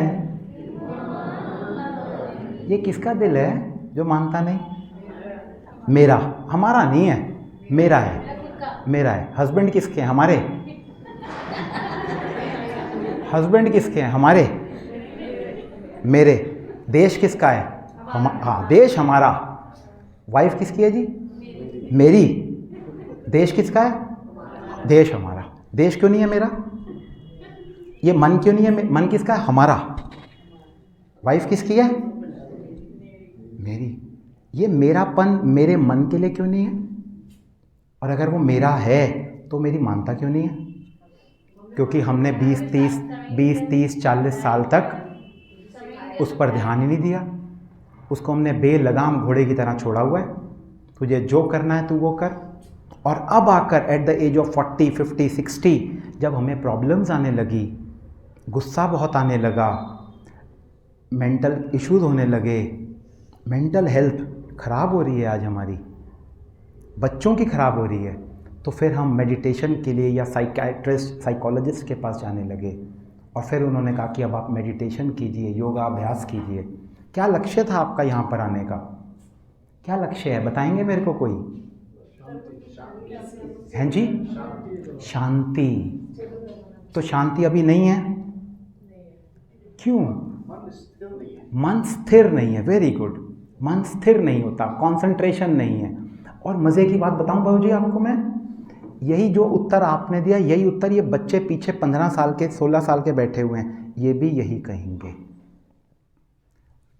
ये किसका दिल है जो मानता नहीं? मेरा, हमारा नहीं है, मेरा है। हस्बैंड किसके हैं? हमारे। हस्बैंड किसके हैं? हमारे, मेरे। देश किसका है? हाँ, देश हमारा। वाइफ किसकी है जी? मेरी। देश किसका है? देश हमारा। देश क्यों नहीं है मेरा? ये मन क्यों नहीं है? मन किसका है? हमारा। वाइफ किसकी है? मेरी। ये मेरापन मेरे मन के लिए क्यों नहीं है? और अगर वो मेरा है तो मेरी मानता क्यों नहीं है? क्योंकि हमने 20, 30, 40 साल तक उस पर ध्यान ही नहीं दिया। उसको हमने बेलगाम घोड़े की तरह छोड़ा हुआ है। तुझे जो करना है तू वो कर। और अब आकर एट द एज ऑफ 40, 50, 60 जब हमें प्रॉब्लम्स आने लगी, गुस्सा बहुत आने लगा, मेंटल इश्यूज होने लगे, मेंटल हेल्थ ख़राब हो रही है आज हमारी, बच्चों की ख़राब हो रही है, तो फिर हम मेडिटेशन के लिए या साइकियाट्रिस्ट, साइकोलॉजिस्ट के पास जाने लगे। और फिर उन्होंने कहा कि अब आप मेडिटेशन कीजिए, योगा अभ्यास कीजिए। क्या लक्ष्य था आपका यहाँ पर आने का? क्या लक्ष्य है? बताएंगे मेरे को कोई? हैं जी? शांति। तो शांति अभी नहीं है। क्यों? मन स्थिर नहीं है। Very good. मन स्थिर नहीं होता, कंसंट्रेशन नहीं है। और मज़े की बात बताऊं बाबू जी आपको मैं, यही जो उत्तर आपने दिया, यही उत्तर ये बच्चे पीछे 15 साल के, 16 साल के बैठे हुए हैं, ये भी यही कहेंगे।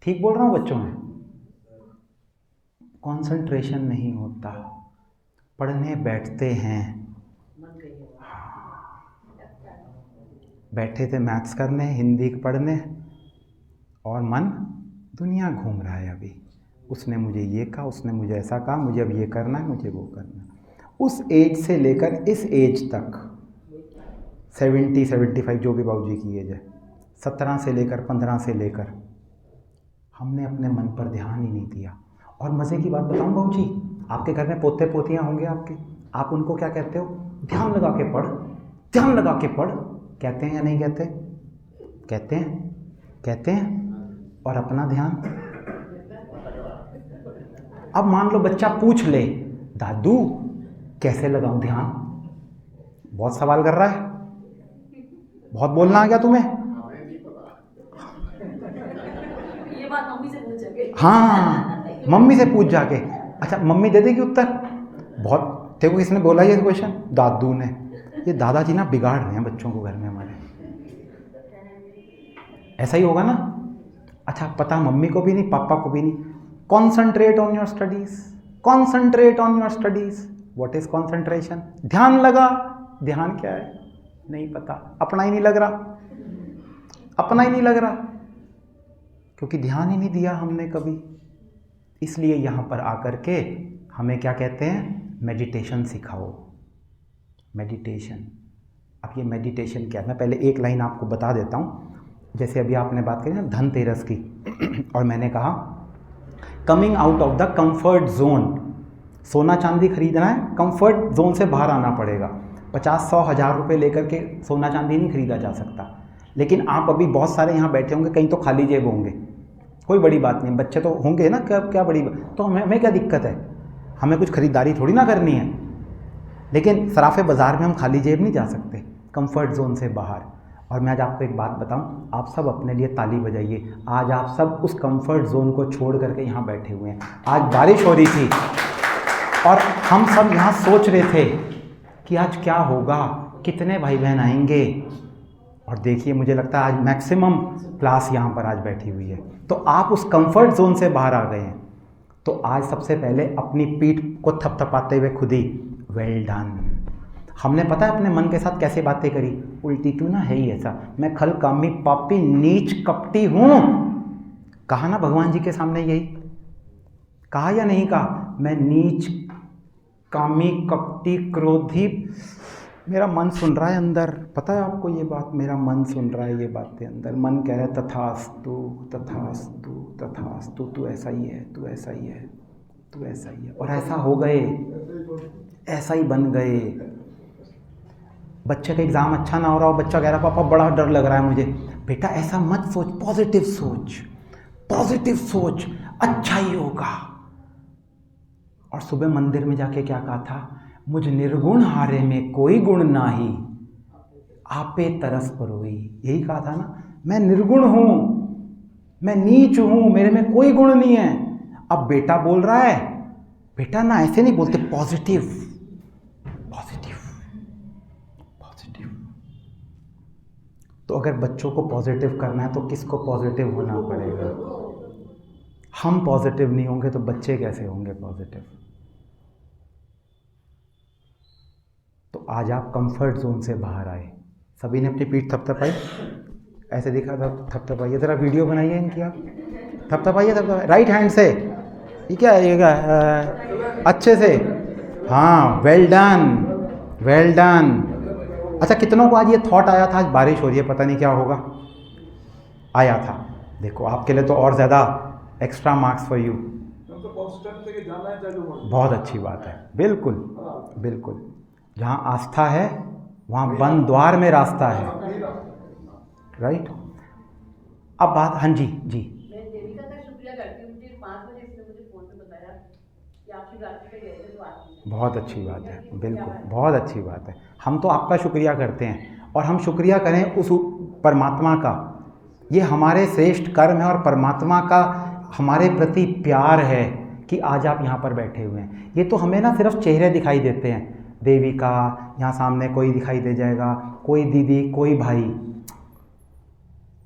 ठीक बोल रहा हूँ बच्चों में? कंसंट्रेशन नहीं होता, पढ़ने बैठते हैं, बैठे थे मैथ्स करने, हिंदी पढ़ने, और मन दुनिया घूम रहा है। अभी उसने मुझे ये कहा, उसने मुझे ऐसा कहा, मुझे अब ये करना है, मुझे वो करना है। उस एज से लेकर इस एज तक 70, 75 जो भी बाबूजी की एज है, 17 से लेकर 15 से लेकर हमने अपने मन पर ध्यान ही नहीं दिया। और मज़े की बात बताऊं बाबूजी, आपके घर में पोते पोतियां होंगे आपके, आप उनको क्या कहते हो? ध्यान लगा के पढ़, ध्यान लगा के पढ़। कहते हैं या नहीं कहते? कहते हैं, कहते हैं। और अपना ध्यान? अब मान लो बच्चा पूछ ले, दादू कैसे लगाऊं ध्यान? बहुत सवाल कर रहा है, बहुत बोलना आ गया तुम्हें। ये बात मम्मी से पूछ जाके। हाँ, मम्मी से पूछ जाके। अच्छा, मम्मी दे देगी उत्तर? बहुत। देखो किसने बोला ये क्वेश्चन? दादू ने। ये दादाजी ना बिगाड़ रहे हैं बच्चों को घर में हमारे। ऐसा ही होगा ना? अच्छा, पता मम्मी को भी नहीं, पापा को भी नहीं। Concentrate on your studies, concentrate on your studies. What is concentration? ध्यान लगा। ध्यान क्या है? नहीं पता, अपना ही नहीं लग रहा, अपना ही नहीं लग रहा, क्योंकि ध्यान ही नहीं दिया हमने कभी। इसलिए यहाँ पर आकर के हमें क्या कहते हैं? मेडिटेशन सिखाओ। मेडिटेशन। अब ये मेडिटेशन क्या है? मैं पहले एक लाइन आपको बता देता हूँ। जैसे अभी आपने बात करी ना धनतेरस की, और मैंने कहा coming out of the comfort zone. सोना चांदी खरीदना है, कंफर्ट जोन से बाहर आना पड़ेगा। 50, 100, 1000 रुपये लेकर के सोना चांदी नहीं खरीदा जा सकता। लेकिन आप अभी बहुत सारे यहाँ बैठे होंगे, कहीं तो खाली जेब होंगे, कोई बड़ी बात नहीं, बच्चे तो होंगे ना, क्या बड़ी बात। तो हमें क्या दिक्कत है? हमें कुछ खरीदारी थोड़ी ना करनी है। लेकिन सराफे बाज़ार में हम खाली जेब नहीं जा सकते, कंफर्ट जोन से बाहर। और मैं आज आपको एक बात बताऊं, आप सब अपने लिए ताली बजाइए। आज आप सब उस कंफर्ट जोन को छोड़ करके यहाँ बैठे हुए हैं। आज बारिश हो रही थी और हम सब यहाँ सोच रहे थे कि आज क्या होगा, कितने भाई बहन आएंगे। और देखिए, मुझे लगता है आज मैक्सिमम क्लास यहाँ पर आज बैठी हुई है। तो आप उस कंफर्ट जोन से बाहर आ गए हैं। तो आज सबसे पहले अपनी पीठ को थपथपाते हुए खुद ही वेल डन। हमने पता है अपने मन के साथ कैसे बातें करी? उल्टी तू ना है ही ऐसा, मैं खल कामी पापी नीच कपटी हूँ। कहा ना भगवान जी के सामने यही? कहा या नहीं कहा? मैं नीच, कामी, कपटी, क्रोधी। मेरा मन सुन रहा है अंदर, पता है आपको ये बात? मेरा मन सुन रहा है ये बातें अंदर। मन कह रहा है तथास्तु, तथास्तु, तथास्तु, तू ऐसा ही है, तू ऐसा ही है, तू ऐसा ही है। और ऐसा हो गए, ऐसा ही बन गए। बच्चे का एग्ज़ाम अच्छा ना हो रहा हो, बच्चा कह रहा पापा बड़ा डर लग रहा है मुझे। बेटा ऐसा मत सोच, पॉजिटिव सोच, पॉजिटिव सोच, अच्छा ही होगा। और सुबह मंदिर में जाके क्या कहा था? मुझ निर्गुण हारे में कोई गुण नाही, आपे तरस परोई। यही कहा था ना, मैं निर्गुण हूँ, मैं नीच हूँ, मेरे में कोई गुण नहीं है। अब बेटा बोल रहा है, बेटा ना ऐसे नहीं बोलते, पॉजिटिव, तो अगर बच्चों को पॉजिटिव करना है तो किसको पॉजिटिव होना पड़ेगा? हम पॉजिटिव नहीं होंगे तो बच्चे कैसे होंगे पॉजिटिव? तो आज आप कंफर्ट जोन से बाहर आए। सभी ने अपनी पीठ थपथपाई, ऐसे दिखा था, थपथपाइए, ज़रा वीडियो बनाइए इनकी आप, थपथपाइए, थपथपाइए राइट हैंड से। ये क्या है, ये अच्छे से, हाँ, वेल डन, वेल डन। अच्छा, कितनों को आज ये थॉट आया था, आज बारिश हो रही है, पता नहीं क्या होगा, आया था? देखो, आपके लिए तो और ज़्यादा एक्स्ट्रा मार्क्स फॉर यू। बहुत अच्छी बात है, बिल्कुल बिल्कुल। जहाँ आस्था है वहाँ बंद द्वार में रास्ता है, राइट। अब बात, हाँ जी जी। मैं देविका का शुक्रिया करती हूँ, मुझे 5 बजे इसने मुझे फ़ोन पे बताया कि आप शिवरात्रि पे गए थे तो आज। बहुत अच्छी बात है, बिल्कुल बहुत अच्छी बात है। हम तो आपका शुक्रिया करते हैं, और हम शुक्रिया करें उस परमात्मा का। ये हमारे श्रेष्ठ कर्म है और परमात्मा का हमारे प्रति प्यार है कि आज आप यहाँ पर बैठे हुए हैं। ये तो हमें ना सिर्फ चेहरे दिखाई देते हैं, देवी का, यहाँ सामने कोई दिखाई दे जाएगा, कोई दीदी, कोई भाई।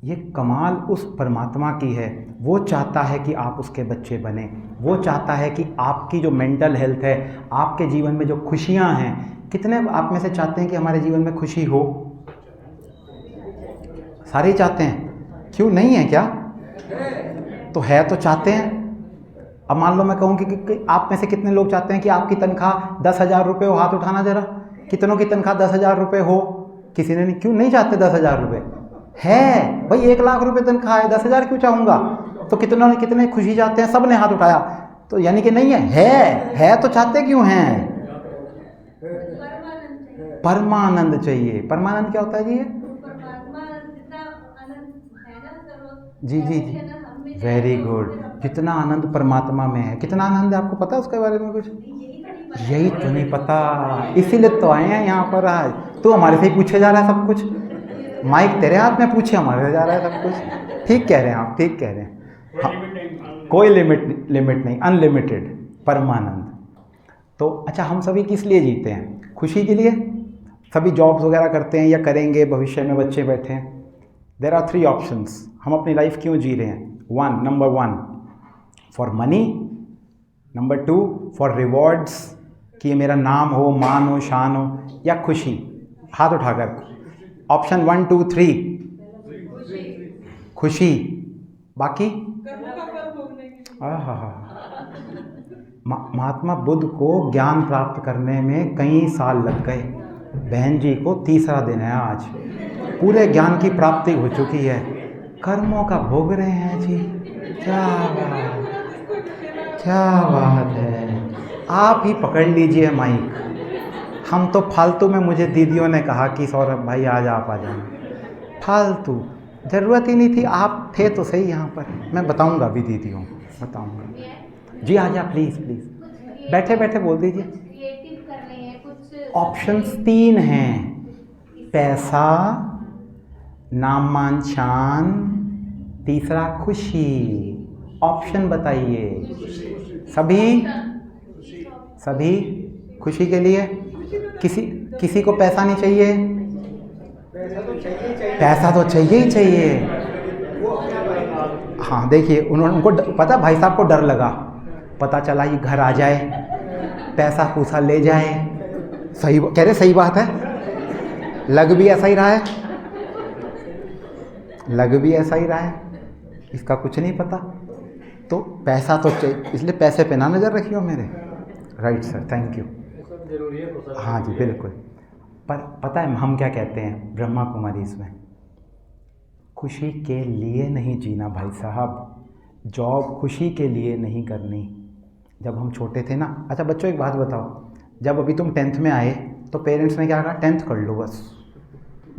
ये कमाल उस परमात्मा की है। वो चाहता है कि आप उसके बच्चे बने, वो चाहता है कि आपकी जो मेंटल हेल्थ है, आपके जीवन में जो खुशियाँ हैं, कितने आप में से चाहते हैं कि हमारे जीवन में खुशी हो? सारे ही चाहते हैं, क्यों नहीं है क्या? तो है तो चाहते हैं। अब मान लो मैं कहूँ कि आप में से कितने लोग चाहते हैं कि आपकी तनख्वाह 10,000 रुपये हो? हाथ उठाना जरा। कितनों की तनख्वाह 10,000 रुपये हो? किसी ने नहीं। क्यों नहीं चाहते 10,000 रुपये? है भाई, 1,00,000 रुपये तनख्वाह है, 10,000 क्यों चाहूँगा? तो कितनों ने, कितने खुशी चाहते हैं? सब ने हाथ उठाया, तो यानी कि नहीं है तो चाहते क्यों हैं? परमानंद चाहिए। परमानंद क्या होता है जी? जी जी जी, वेरी गुड। जितना आनंद परमात्मा में है, कितना आनंद है आपको पता है उसके बारे में कुछ? यही तो नहीं पता, इसीलिए तो आए हैं यहाँ पर आज। तो हमारे से ही पूछे जा रहा है सब कुछ, माइक तेरे हाथ में, पूछे हमारे से जा रहा है सब कुछ। ठीक कह रहे हैं आप, ठीक कह रहे हैं। हाँ, कोई लिमिट नहीं, अनलिमिटेड परमानंद। तो अच्छा, हम सभी किस लिए जीते हैं? खुशी के लिए। सभी जॉब्स वगैरह करते हैं या करेंगे, भविष्य में बच्चे बैठे हैं। There are 3 options. हम अपनी लाइफ क्यों जी रहे हैं? Number 1 for money, number 2 for rewards, कि ये मेरा नाम हो, मान हो, शान हो, या खुशी। हाथ उठाकर, ऑप्शन 1 2 3। खुशी। बाकी महात्मा बुद्ध को ज्ञान प्राप्त करने में कई साल लग गए। बहन जी को 3रा दिन है आज, पूरे ज्ञान की प्राप्ति हो चुकी है। कर्मों का भोग रहे हैं जी। क्या बात है। आप ही पकड़ लीजिए माइक। हम तो फालतू में, मुझे दीदियों ने कहा कि सौरभ भाई आज आप आ जाना, फालतू, ज़रूरत ही नहीं थी। आप थे तो सही यहाँ पर। मैं बताऊँगा भी दीदियों, बताऊँगा जी। आ जा, प्लीज़ प्लीज़, बैठे बैठे बोल दीजिए। ऑप्शंस 3 हैं, पैसा, नाम मान शान, तीसरा खुशी। ऑप्शन बताइए। सभी खुशी के लिए। किसी को पैसा नहीं चाहिए? पैसा तो चाहिए ही चाहिए। हाँ, देखिए उनको पता, भाई साहब को डर लगा, पता चला ये घर आ जाए, पैसा पूसा ले जाए। सही कह रहे, सही बात है। लग भी ऐसा ही रहा है, इसका कुछ नहीं पता। तो पैसा तो चाहिए, इसलिए पैसे पे ना नज़र रखियो मेरे। Right sir, thank you. हाँ जी, बिल्कुल। पर पता है हम क्या कहते हैं ब्रह्मा कुमारी इसमें? खुशी के लिए नहीं जीना भाई साहब, जॉब खुशी के लिए नहीं करनी। जब हम छोटे थे ना, अच्छा बच्चों एक बात बताओ, जब अभी तुम 10th में आए तो पेरेंट्स ने क्या कहा? 10th कर लो बस,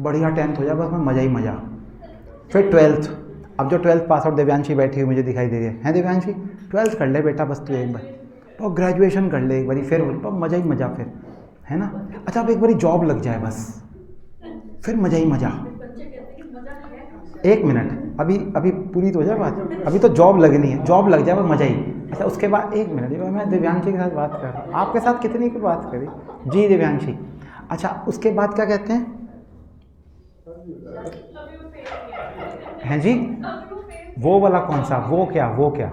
बढ़िया 10th हो जाए बस, में मज़ा ही मज़ा। फिर 12th। अब जो 12th पास आउट देव्यांशी बैठी हुई मुझे दिखाई दे रही है देव्यांशी, 12th कर ले बेटा बस तू एक बार, तो ग्रेजुएशन कर ले एक बारी, फिर मज़ा ही मज़ा, फिर है ना। अच्छा, अब एक बारी जॉब लग जाए बस, फिर मज़ा ही मज़ा। 1 मिनट, अभी पूरी तो हो जाए बात, अभी तो जॉब लगनी है, जॉब लग जाए बस मज़ा ही। अच्छा, उसके बाद 1 मिनट, मैं देव्यांशी के साथ बात कर रहा हूँ, आपके साथ कितनी की बात करी जी देव्यांशी। अच्छा, उसके बाद क्या कहते हैं? हैं जी? वो वाला कौन सा? वो क्या?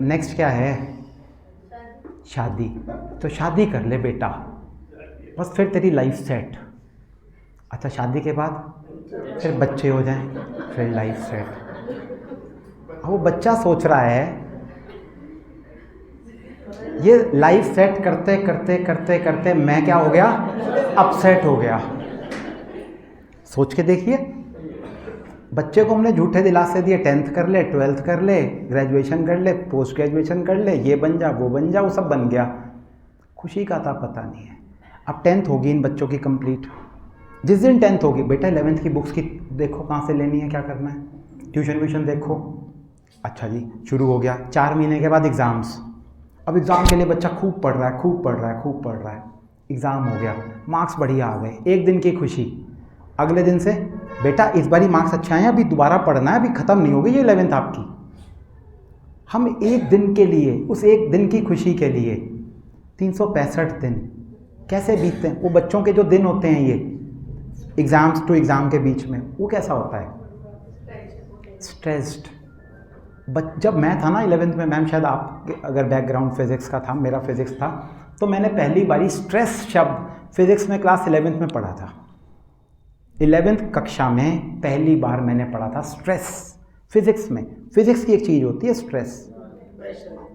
नेक्स्ट क्या है? शादी। तो शादी कर ले बेटा, बस फिर तेरी लाइफ सेट। अच्छा, शादी के बाद फिर बच्चे हो जाएं, फिर लाइफ सेट। वो बच्चा सोच रहा है ये लाइफ सेट करते करते करते करते मैं क्या हो गया? अपसेट हो गया। सोच के देखिए, बच्चे को हमने झूठे दिलासे दिए, 10th कर ले, 12th कर ले, ग्रेजुएशन कर ले, पोस्ट ग्रेजुएशन कर ले, ये बन जा, वो बन जा, वो सब बन गया। खुशी का था पता नहीं है। अब 10th होगी इन बच्चों की कंप्लीट। जिस दिन 10th होगी, बेटा 11th की बुक्स की देखो कहाँ से लेनी है, क्या करना है, ट्यूशन व्यूशन देखो। अच्छा जी, शुरू हो गया। 4 महीने के बाद एग्ज़ाम्स। अब एग्ज़ाम के लिए बच्चा खूब पढ़ रहा है। एग्ज़ाम हो गया, मार्क्स बढ़िया आ गए, एक दिन की खुशी। अगले दिन से बेटा इस बारी मार्क्स अच्छे आए हैं, अभी दोबारा पढ़ना है, अभी ख़त्म नहीं होगी ये 11th आपकी। हम एक दिन के लिए, उस एक दिन की खुशी के लिए 365 दिन कैसे बीतते हैं? वो बच्चों के जो दिन होते हैं ये एग्ज़ाम्स टू एग्ज़ाम के बीच में, वो कैसा होता है? स्ट्रेस्ड। जब मैं था ना 11th में, मैम शायद आपके अगर बैकग्राउंड फिज़िक्स का था, मेरा फिज़िक्स था, तो मैंने पहली बारी स्ट्रेस शब्द फिज़िक्स में क्लास 11th में पढ़ा था। 11th कक्षा में पहली बार मैंने पढ़ा था स्ट्रेस फिज़िक्स में। फिज़िक्स की एक चीज़ होती है स्ट्रेस,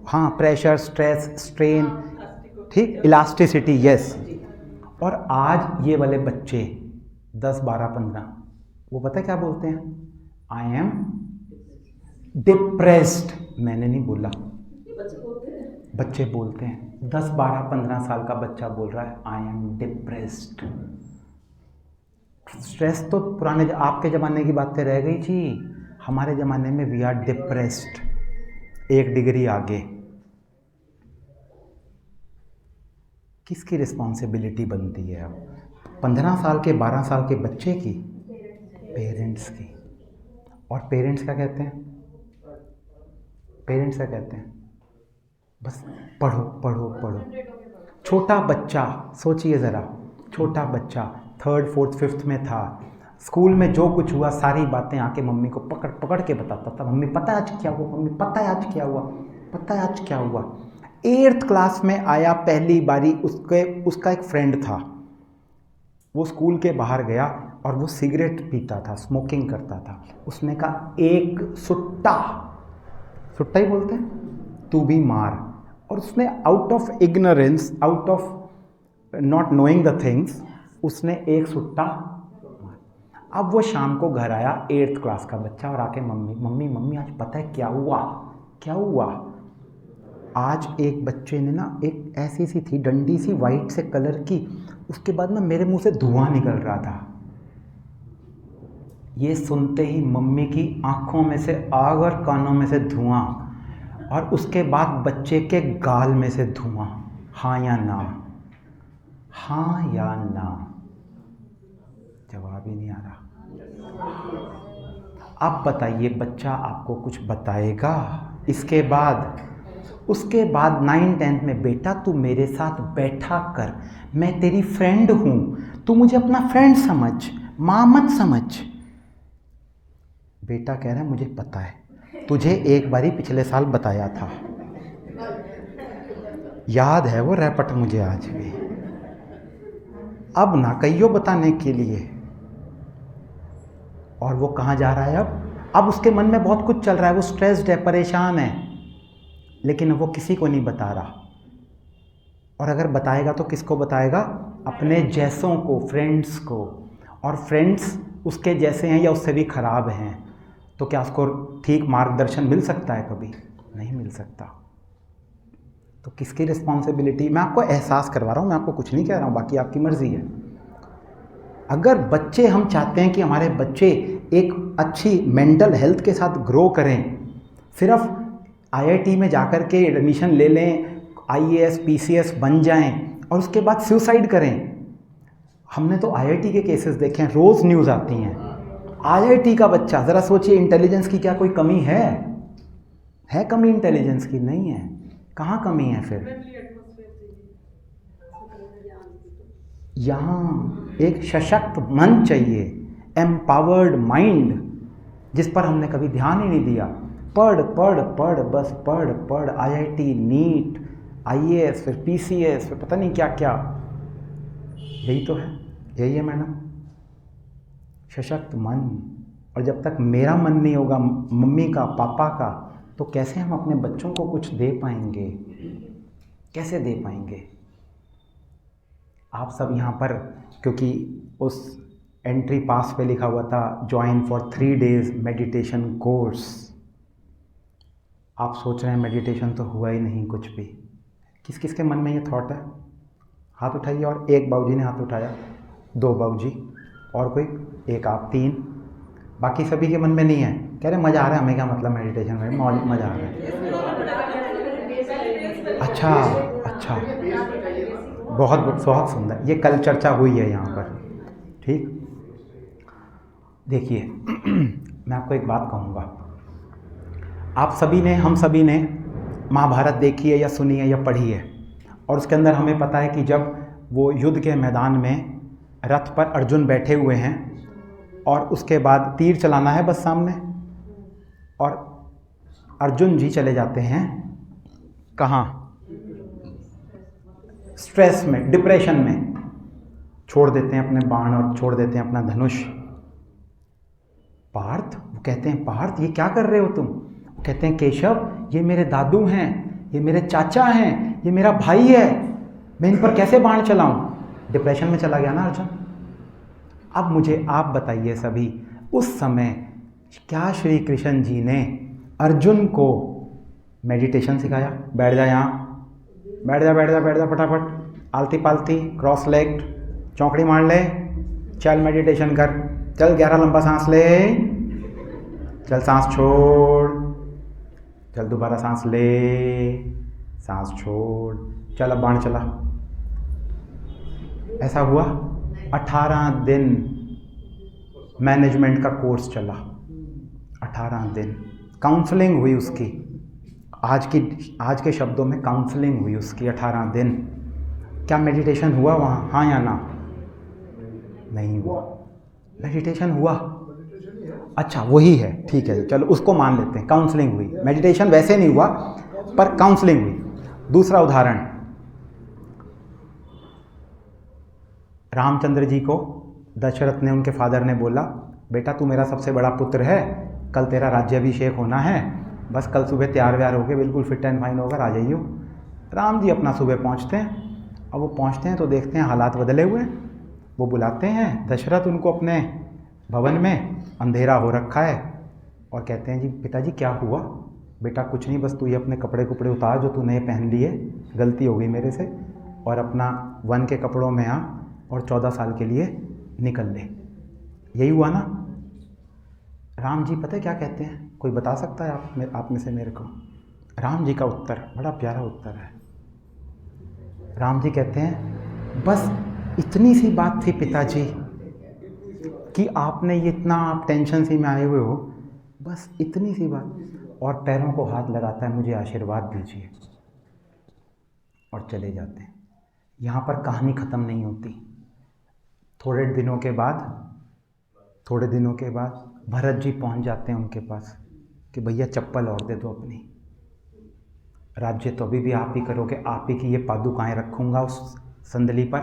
हाँ, प्रेशर, स्ट्रेस, स्ट्रेन, ठीक, इलास्टिसिटी, यस। और आज ये वाले बच्चे 10, 12, 15, वो पता है क्या बोलते हैं? I am depressed. मैंने नहीं बोला, बच्चे बोलते हैं। 10, 12, 15 साल का बच्चा बोल रहा है आई एम डिप्रेस्ड। स्ट्रेस तो पुराने आपके ज़माने की बातें रह गई थी, हमारे ज़माने में वी आर डिप्रेस्ड, 1 डिग्री आगे। किसकी रिस्पॉन्सिबिलिटी बनती है अब? 15 साल के, 12 साल के बच्चे की? पेरेंट्स की। और पेरेंट्स क्या कहते हैं? पेरेंट्स क्या कहते हैं? बस पढ़ो पढ़ो पढ़ो। छोटा बच्चा, सोचिए ज़रा, छोटा बच्चा 3rd, 4th, 5th में था, स्कूल में जो कुछ हुआ सारी बातें आके मम्मी को पकड़ पकड़ के बताता था। मम्मी पता है आज क्या हुआ, मम्मी पता है आज क्या हुआ, पता है आज क्या हुआ। 8th क्लास में आया पहली बारी, उसका एक फ्रेंड था, वो स्कूल के बाहर गया और वो सिगरेट पीता था, स्मोकिंग करता था। उसने कहा एक सुट्टा ही बोलते हैं, तू भी मार। और उसने out of ignorance, out of not knowing the things, उसने एक सुट्टा मार। अब वो शाम को घर आया, 8th क्लास का बच्चा, और आके मम्मी आज पता है क्या हुआ? आज एक बच्चे ने ना, एक ऐसी सी थी डंडी सी वाइट से कलर की, उसके बाद ना मेरे मुंह से धुआं निकल रहा था। ये सुनते ही मम्मी की आंखों में से आग और कानों में से धुआं, और उसके बाद बच्चे के गाल में से धुआं। हाँ या ना? हाँ या ना? जवाब ही नहीं आ रहा। अब बताइए, बच्चा आपको कुछ बताएगा इसके बाद? उसके बाद 9, 10th में, बेटा तू मेरे साथ बैठा कर, मैं तेरी फ्रेंड हूँ, तू मुझे अपना फ्रेंड समझ, माँ मत समझ। बेटा कह रहा है मुझे पता है, तुझे एक बारी पिछले साल बताया था, याद है वो रैपट मुझे आज भी। अब ना कहियो बताने के लिए। और वो कहाँ जा रहा है अब उसके मन में बहुत कुछ चल रहा है, वो स्ट्रेस्ड है, परेशान है, लेकिन वो किसी को नहीं बता रहा। और अगर बताएगा तो किसको बताएगा? अपने जैसों को, फ्रेंड्स को। और फ्रेंड्स उसके जैसे हैं या उससे भी ख़राब हैं, तो क्या उसको ठीक मार्गदर्शन मिल सकता है? कभी नहीं मिल सकता। तो किसकी रिस्पॉन्सिबिलिटी? मैं आपको एहसास करवा रहा हूँ, मैं आपको कुछ नहीं कह रहा हूँ, बाकी आपकी मर्ज़ी है। अगर बच्चे, हम चाहते हैं कि हमारे बच्चे एक अच्छी मेंटल हेल्थ के साथ ग्रो करें, सिर्फ IIT में जाकर के एडमिशन ले लें, IAS PCS बन जाएं और उसके बाद सुसाइड करें। हमने तो IIT के केसेस देखे हैं, रोज़ न्यूज़ आती हैं। IIT का बच्चा, ज़रा सोचिए, इंटेलिजेंस की क्या कोई कमी है? कमी इंटेलिजेंस की? नहीं है। कहाँ कमी है फिर? यहाँ एक सशक्त मन चाहिए, एम्पावर्ड माइंड जिस पर हमने कभी ध्यान ही नहीं दिया। पढ़ पढ़ पढ़, बस पढ़ पढ़, IIT, नीट, IAS, फिर PCS, फिर पता नहीं क्या क्या। यही तो है, यही है मैडम, सशक्त मन। और जब तक मेरा मन नहीं होगा, मम्मी का, पापा का, तो कैसे हम अपने बच्चों को कुछ दे पाएंगे? कैसे दे पाएंगे? आप सब यहाँ पर, क्योंकि उस एंट्री पास पे लिखा हुआ था join for 3 days meditation course, आप सोच रहे हैं मेडिटेशन तो हुआ ही नहीं कुछ भी। किस किस के मन में ये थॉट है? हाथ उठाइए। और एक बाबूजी ने हाथ उठाया, 2 बाबूजी, और कोई एक, आप 3। बाकी सभी के मन में नहीं है। कह रहे मज़ा आ रहा है, हमें क्या मतलब मेडिटेशन में, मज़ा आ रहा है। अच्छा अच्छा, बहुत बहुत सुंदर, ये कल चर्चा हुई है यहाँ पर। ठीक, देखिए मैं आपको एक बात कहूँगा, आप सभी ने, हम सभी ने महाभारत देखी है या सुनी है या पढ़ी है, और उसके अंदर हमें पता है कि जब वो युद्ध के मैदान में रथ पर अर्जुन बैठे हुए हैं और उसके बाद तीर चलाना है बस सामने, और अर्जुन जी चले जाते हैं कहाँ? स्ट्रेस में, डिप्रेशन में, छोड़ देते हैं अपने बाण और छोड़ देते हैं अपना धनुष। पार्थ, वो कहते हैं पार्थ ये क्या कर रहे हो तुम? वो कहते हैं केशव ये मेरे दादू हैं, ये मेरे चाचा हैं, ये मेरा भाई है, मैं इन पर कैसे बाण चलाऊं? डिप्रेशन में चला गया ना अर्जुन। अब मुझे आप बताइए सभी, उस समय क्या श्री कृष्ण जी ने अर्जुन को मेडिटेशन सिखाया? बैठ जा यहाँ, बैठ जा बैठ जा बैठ जा फटाफट, आलती पालती, क्रॉस लेग्ड, चौकड़ी मार ले, चल मेडिटेशन कर, चल 11 लंबा सांस ले, चल सांस छोड़, चल दोबारा सांस ले, सांस छोड़, चल अब बाण चला। ऐसा हुआ? 18 दिन मैनेजमेंट का कोर्स चला, 18 दिन काउंसलिंग हुई उसकी, आज के शब्दों में काउंसलिंग हुई उसकी 18 दिन। क्या मेडिटेशन हुआ वहाँ? हाँ या ना? नहीं हुआ। मेडिटेशन हुआ? अच्छा वही है, ठीक है, चलो उसको मान लेते हैं, काउंसलिंग हुई। मेडिटेशन वैसे नहीं हुआ पर काउंसलिंग हुई। दूसरा उदाहरण, रामचंद्र जी को दशरथ ने, उनके फादर ने बोला बेटा तू मेरा सबसे बड़ा पुत्र है, कल तेरा राज्याभिषेक होना है, बस कल सुबह तैयार व्यार होकर बिल्कुल फिट एंड फाइन होकर आ जाइयो। राम जी अपना सुबह पहुंचते हैं, अब वो पहुंचते हैं तो देखते हैं हालात बदले हुए हैं। वो बुलाते हैं दशरथ उनको अपने भवन में, अंधेरा हो रखा है, और कहते हैं जी पिताजी क्या हुआ? बेटा कुछ नहीं, बस तू ये अपने कपड़े कुपड़े उतार जो तूने ये पहन लिए, गलती हो गई मेरे से, और अपना वन के कपड़ों में आ और 14 साल के लिए निकल ले। यही हुआ ना? राम जी पता है क्या कहते हैं? कोई बता सकता है आप में से मेरे को? राम जी का उत्तर बड़ा प्यारा उत्तर है। राम जी कहते हैं बस इतनी सी बात थी पिताजी कि आपने ये इतना, आप टेंशन से में आए हुए हो, बस इतनी सी बात, और पैरों को हाथ लगाता है मुझे आशीर्वाद दीजिए, और चले जाते हैं। यहाँ पर कहानी ख़त्म नहीं होती। थोड़े दिनों के बाद भरत जी पहुँच जाते हैं उनके पास कि भैया चप्पल और दे दो अपनी, राज्य तो अभी भी आप ही करोगे, आप ही की ये पादुकाएँ रखूँगा उस संदली पर,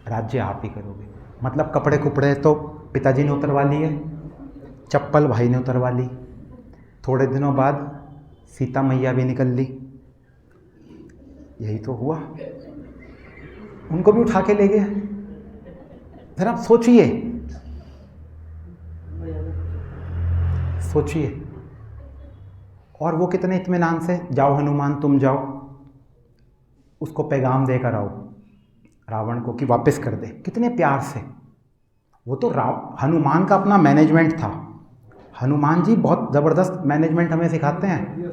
राज्य आप ही करोगे। मतलब कपड़े कुपड़े तो पिताजी ने उतरवा लिए, चप्पल भाई ने उतरवा ली। थोड़े दिनों बाद सीता मैया भी निकल ली। यही तो हुआ, उनको भी उठा के ले गए। जरा आप सोचिए, और वो कितने इत्मीनान से, जाओ हनुमान तुम जाओ, उसको पैगाम देकर आओ रावण को कि वापस कर दे, कितने प्यार से। वो तो हनुमान का अपना मैनेजमेंट था। हनुमान जी बहुत ज़बरदस्त मैनेजमेंट हमें सिखाते हैं।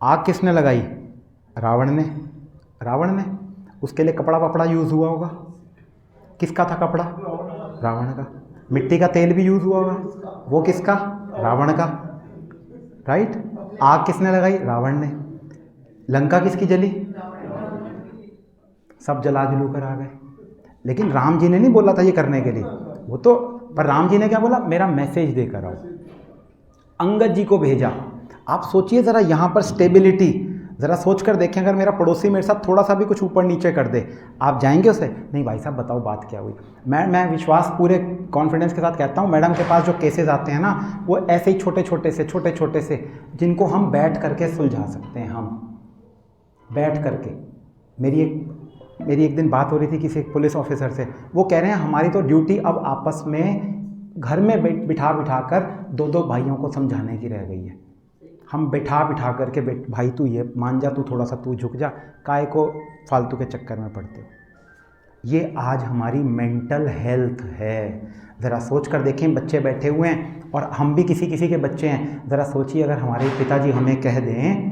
आग किसने लगाई? रावण ने। उसके लिए कपड़ा वपड़ा यूज़ हुआ होगा। किसका था कपड़ा? रावण का। मिट्टी का तेल भी यूज़ हुआ होगा, वो किसका? रावण का, राइट। आग किसने लगाई? रावण ने। लंका किसकी जली? सब जला जुलू कर आ गए। लेकिन राम जी ने नहीं बोला था ये करने के लिए, वो तो, पर राम जी ने क्या बोला, मेरा मैसेज देकर आओ। अंगद जी को भेजा। आप सोचिए ज़रा यहाँ पर स्टेबिलिटी, ज़रा सोच कर देखें, अगर मेरा पड़ोसी मेरे साथ थोड़ा सा भी कुछ ऊपर नीचे कर दे, आप जाएंगे उसे, नहीं भाई साहब बताओ बात क्या हुई। मैं विश्वास पूरे कॉन्फिडेंस के साथ कहता हूँ, मैडम के पास जो केसेस आते हैं ना, वो ऐसे ही छोटे छोटे से जिनको हम बैठ करके सुलझा सकते हैं, हम बैठ करके। मेरी एक दिन बात हो रही थी किसी एक पुलिस ऑफिसर से, वो कह रहे हैं हमारी तो ड्यूटी अब आपस में घर में बिठा कर दो भाइयों को समझाने की रह गई है। हम बिठा करके भाई तू ये मान जा, तू थोड़ा सा तू झुक जा, काय को फालतू के चक्कर में पड़ते हो। ये आज हमारी मेंटल हेल्थ है। ज़रा सोच कर देखें, बच्चे बैठे हुए हैं और हम भी किसी के बच्चे हैं। ज़रा सोचिए अगर हमारे पिताजी हमें कह दें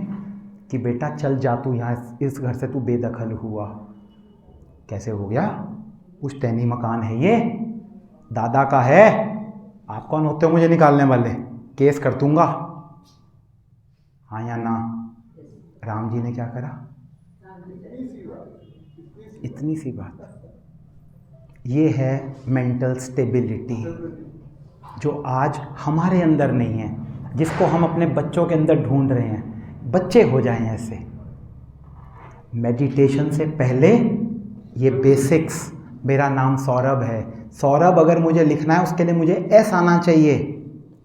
कि बेटा चल जा तू यहाँ इस घर से, तू बेदखल हुआ, कैसे हो गया, पुश्तैनी मकान है ये, दादा का है, आप कौन होते हो मुझे निकालने वाले, केस कर दूंगा, हाँ या ना। राम जी ने क्या करा, इतनी सी बात। ये है मेंटल स्टेबिलिटी जो आज हमारे अंदर नहीं है, जिसको हम अपने बच्चों के अंदर ढूंढ रहे हैं। बच्चे हो जाएं ऐसे। मेडिटेशन से पहले ये बेसिक्स, मेरा नाम सौरभ है, सौरभ अगर मुझे लिखना है उसके लिए मुझे एस आना चाहिए।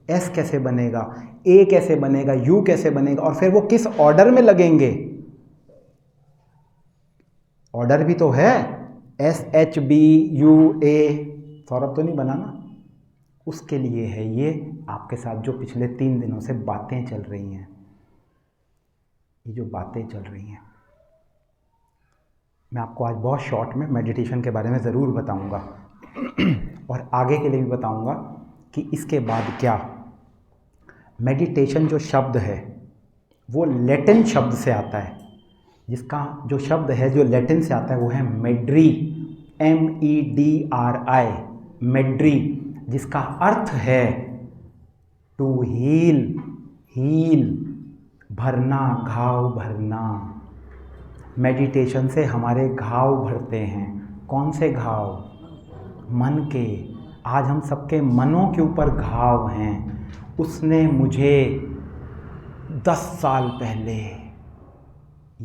एस कैसे बनेगा, ए कैसे बनेगा, यू कैसे बनेगा, और फिर वो किस ऑर्डर में लगेंगे। ऑर्डर भी तो है, SHBUA, सौरभ तो नहीं बनाना। उसके लिए है ये आपके साथ जो पिछले 3 दिनों से बातें चल रही हैं, ये जो बातें चल रही हैं। मैं आपको आज बहुत शॉर्ट में मेडिटेशन के बारे में ज़रूर बताऊंगा और आगे के लिए भी बताऊंगा कि इसके बाद क्या। मेडिटेशन जो शब्द है वो लैटिन शब्द से आता है, जिसका जो शब्द है जो लैटिन से आता है वो है मेड्री, MEDRI, मेड्री, जिसका अर्थ है टू हील, भरना, घाव भरना। मेडिटेशन से हमारे घाव भरते हैं। कौन से घाव, मन के। आज हम सबके मनों के ऊपर घाव हैं। उसने मुझे 10 साल पहले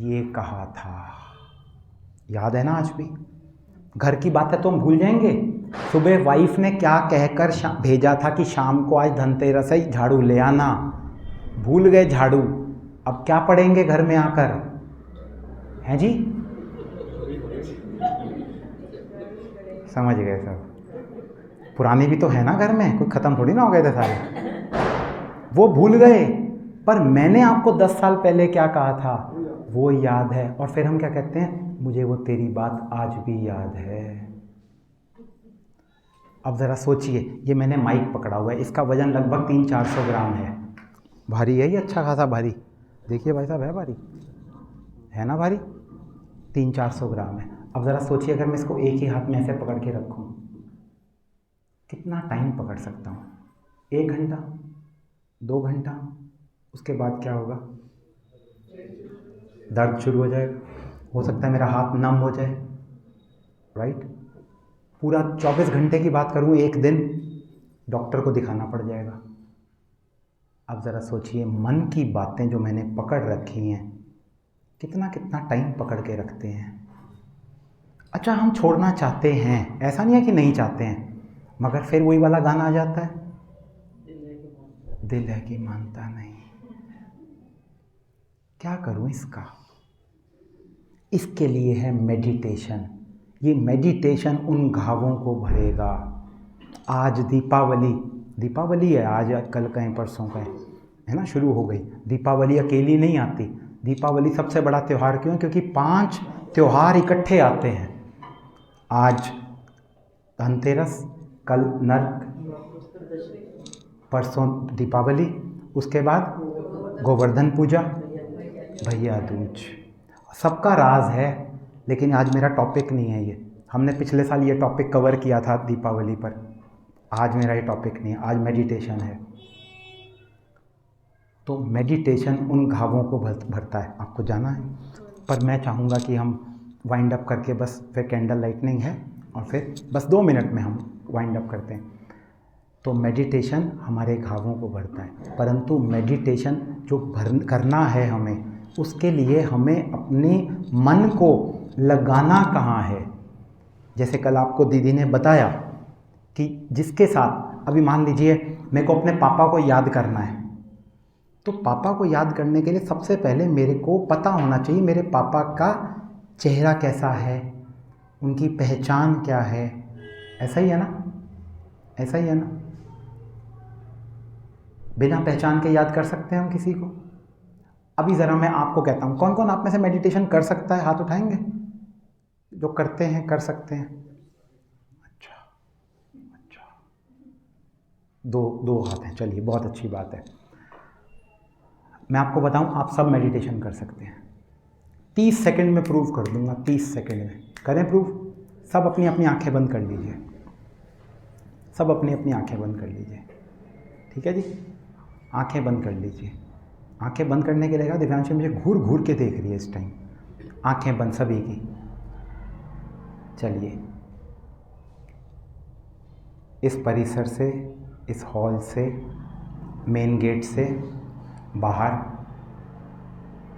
ये कहा था, याद है ना आज भी। घर की बातें तो हम भूल जाएंगे। सुबह वाइफ ने क्या कहकर भेजा था कि शाम को आज धनतेरस है, झाड़ू ले आना, भूल गए झाड़ू। अब क्या पढ़ेंगे घर में आकर, हैं जी, समझ गए सब। पुरानी भी तो है ना घर में, कोई ख़त्म थोड़ी ना हो गए थे सारे, वो भूल गए। पर मैंने आपको 10 साल पहले क्या कहा था वो याद है। और फिर हम क्या कहते हैं, मुझे वो तेरी बात आज भी याद है। अब ज़रा सोचिए, ये मैंने माइक पकड़ा हुआ है, इसका वज़न लगभग 300-400 ग्राम है। भारी है ये, अच्छा खासा भारी। देखिए भाई साहब, है भारी, है ना भारी, 300-400 ग्राम है। अब ज़रा सोचिए अगर मैं इसको एक ही हाथ में ऐसे पकड़ के रखूँ, कितना टाइम पकड़ सकता हूँ? 1 घंटा, 2 घंटा, उसके बाद क्या होगा, दर्द शुरू हो जाएगा, हो सकता है मेरा हाथ नम हो जाए, राइट। पूरा 24 घंटे की बात करूँ, 1 दिन डॉक्टर को दिखाना पड़ जाएगा। अब ज़रा सोचिए, मन की बातें जो मैंने पकड़ रखी हैं, कितना टाइम पकड़ के रखते हैं। अच्छा, हम छोड़ना चाहते हैं, ऐसा नहीं है कि नहीं चाहते हैं, मगर फिर वही वाला गाना आ जाता है, दिल है कि मानता नहीं। क्या करूं इसका? इसके लिए है मेडिटेशन। ये मेडिटेशन उन घावों को भरेगा। आज दीपावली है, आज कल कहीं परसों कहीं, है ना, शुरू हो गई। दीपावली अकेली नहीं आती। दीपावली सबसे बड़ा त्यौहार क्यों है? क्योंकि 5 त्यौहार इकट्ठे आते हैं। आज धनतेरस, कल नरक, परसों दीपावली, उसके बाद गोवर्धन पूजा, भैया दूज। सबका राज है, लेकिन आज मेरा टॉपिक नहीं है ये। हमने पिछले साल ये टॉपिक कवर किया था दीपावली पर। आज मेरा ये टॉपिक नहीं है, आज मेडिटेशन है। तो मेडिटेशन उन घावों को भरता है। आपको जाना है, पर मैं चाहूँगा कि हम वाइंड अप करके बस फिर कैंडल लाइटनिंग है और फिर बस 2 मिनट में हम वाइंड अप करते हैं। तो मेडिटेशन हमारे घावों को भरता है, परंतु मेडिटेशन जो करना है हमें, उसके लिए हमें अपने मन को लगाना कहाँ है। जैसे कल आपको दीदी ने बताया कि जिसके साथ, अभी मान लीजिए मेरे को अपने पापा को याद करना है, तो पापा को याद करने के लिए सबसे पहले मेरे को पता होना चाहिए मेरे पापा का चेहरा कैसा है, उनकी पहचान क्या है। ऐसा ही है ना, ऐसा ही है ना। बिना पहचान के याद कर सकते हैं हम किसी को? अभी ज़रा मैं आपको कहता हूँ, कौन कौन आप में से मेडिटेशन कर सकता है, हाथ उठाएंगे? जो करते हैं, कर सकते हैं। अच्छा अच्छा, दो हाथ हैं, चलिए बहुत अच्छी बात है। मैं आपको बताऊं, आप सब मेडिटेशन कर सकते हैं। 30 सेकंड में प्रूव कर दूंगा, 30 सेकंड में करें प्रूफ। सब अपनी अपनी आंखें बंद कर लीजिए, सब अपनी अपनी आंखें बंद कर लीजिए, ठीक है जी? आंखें बंद कर लीजिए। आंखें बंद करने के लिए दिव्यांशी मुझे घूर घूर के देख रही है इस टाइम। आंखें बंद सभी की। चलिए, इस परिसर से, इस हॉल से, मेन गेट से बाहर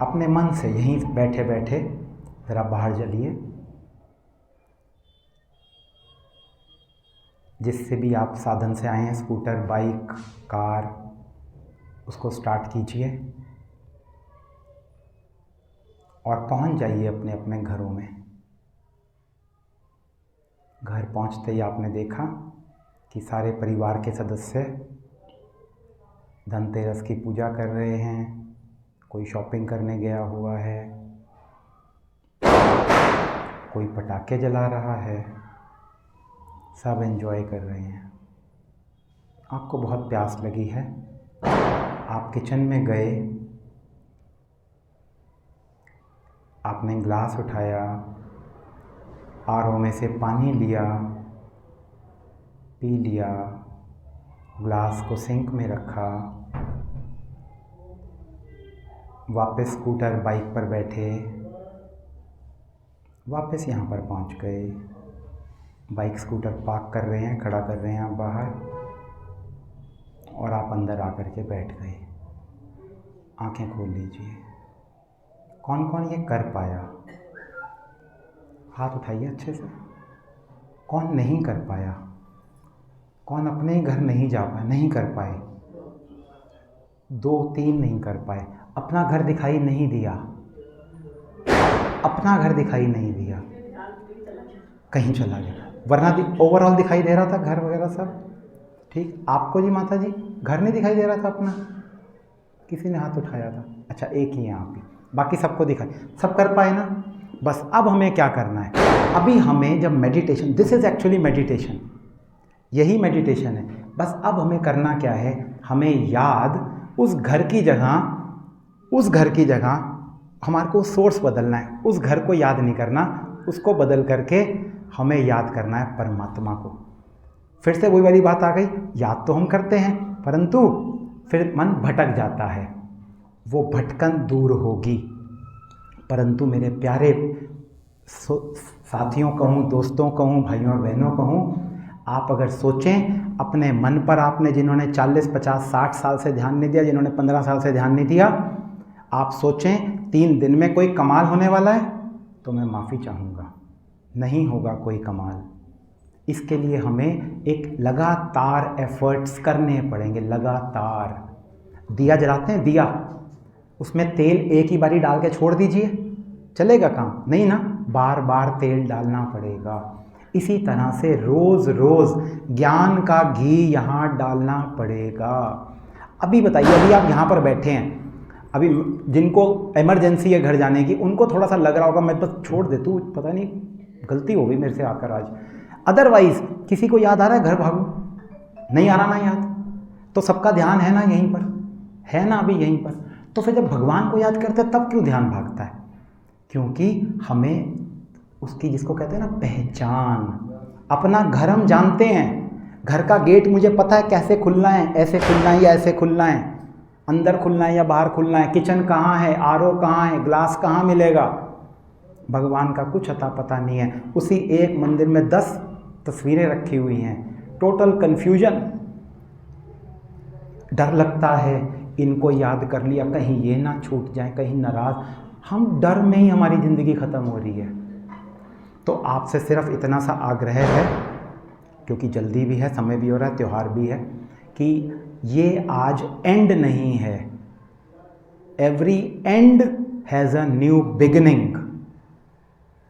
अपने मन से यहीं बैठे बैठे ज़रा बाहर चलिए। जिससे भी आप साधन से आए हैं, स्कूटर, बाइक, कार, उसको स्टार्ट कीजिए और पहुंच जाइए अपने अपने घरों में। घर पहुंचते ही आपने देखा कि सारे परिवार के सदस्य धनतेरस की पूजा कर रहे हैं, कोई शॉपिंग करने गया हुआ है, कोई पटाखे जला रहा है, सब एंजॉय कर रहे हैं। आपको बहुत प्यास लगी है, आप किचन में गए, आपने ग्लास उठाया, आरओ में से पानी लिया, पी लिया, ग्लास को सिंक में रखा, वापस स्कूटर बाइक पर बैठे, वापस यहाँ पर पहुँच गए। बाइक स्कूटर पार्क कर रहे हैं, खड़ा कर रहे हैं आप बाहर, और आप अंदर आकर के बैठ गए। आंखें खोल लीजिए। कौन कौन ये कर पाया? हाथ उठाइए अच्छे से। कौन नहीं कर पाया? कौन अपने घर नहीं जा पाए, नहीं कर पाए? 2-3 नहीं कर पाए। अपना घर दिखाई नहीं दिया, अपना घर दिखाई नहीं दिया, कहीं चला गया, वरना ओवरऑल दिखाई दे रहा था घर वगैरह सब ठीक। आपको जी माता जी घर नहीं दिखाई दे रहा था अपना? किसी ने हाथ उठाया था? अच्छा, एक ही है आप ही, बाकी सबको दिखाई, सब कर पाए ना? बस अब हमें क्या करना है? अभी हमें जब meditation, this is actually meditation, यही मेडिटेशन है। बस अब हमें करना क्या है? हमें याद उस घर की जगह, उस घर की जगह हमारे को सोर्स बदलना है। उस घर को याद नहीं करना, उसको बदल करके हमें याद करना है परमात्मा को। फिर से वही वाली बात आ गई, याद तो हम करते हैं परंतु फिर मन भटक जाता है। वो भटकन दूर होगी। परंतु मेरे प्यारे साथियों कहूँ, दोस्तों कहूँ, भाइयों और बहनों कहूँ, आप अगर सोचें अपने मन पर, आपने जिन्होंने 40, 50, 60 साल से ध्यान नहीं दिया, जिन्होंने 15 साल से ध्यान नहीं दिया, आप सोचें 3 दिन में कोई कमाल होने वाला है? तो मैं माफ़ी चाहूँगा, नहीं होगा कोई कमाल। इसके लिए हमें एक लगातार एफर्ट्स करने पड़ेंगे, लगातार। दिया जलाते हैं, दिया, उसमें तेल एक ही बारी डाल के छोड़ दीजिए, चलेगा काम? नहीं ना, बार बार तेल डालना पड़ेगा। इसी तरह से रोज़ रोज़ ज्ञान का घी यहाँ डालना पड़ेगा। अभी बताइए, अभी आप यहाँ पर बैठे हैं, अभी जिनको इमरजेंसी है घर जाने की, उनको थोड़ा सा लग रहा होगा मैं बस छोड़ देता हूँ, पता नहीं गलती हो गई मेरे से आकर आज। अदरवाइज़ किसी को याद आ रहा है घर भागो? नहीं आ रहा ना याद? तो सबका ध्यान है ना यहीं पर, है ना अभी यहीं पर। तो फिर जब भगवान को याद करते हैं तब क्यों ध्यान भागता है? क्योंकि हमें उसकी, जिसको कहते हैं ना पहचान, अपना घर हम जानते हैं। घर का गेट मुझे पता है कैसे खुलना है, ऐसे खुलना है या ऐसे खुलना है, अंदर खुलना है या बाहर खुलना है, किचन कहाँ है, आरओ कहाँ है, ग्लास कहाँ मिलेगा। भगवान का कुछ अता पता नहीं है। उसी एक मंदिर में 10 तस्वीरें रखी हुई हैं, टोटल कन्फ्यूजन, डर लगता है इनको याद कर लिया कहीं ये ना छूट जाए, कहीं नाराज़, हम डर में ही हमारी ज़िंदगी ख़त्म हो रही है। तो आपसे सिर्फ इतना सा आग्रह है, क्योंकि जल्दी भी है, समय भी हो रहा है, त्यौहार भी है, कि ये आज एंड नहीं है। Every end has a new beginning.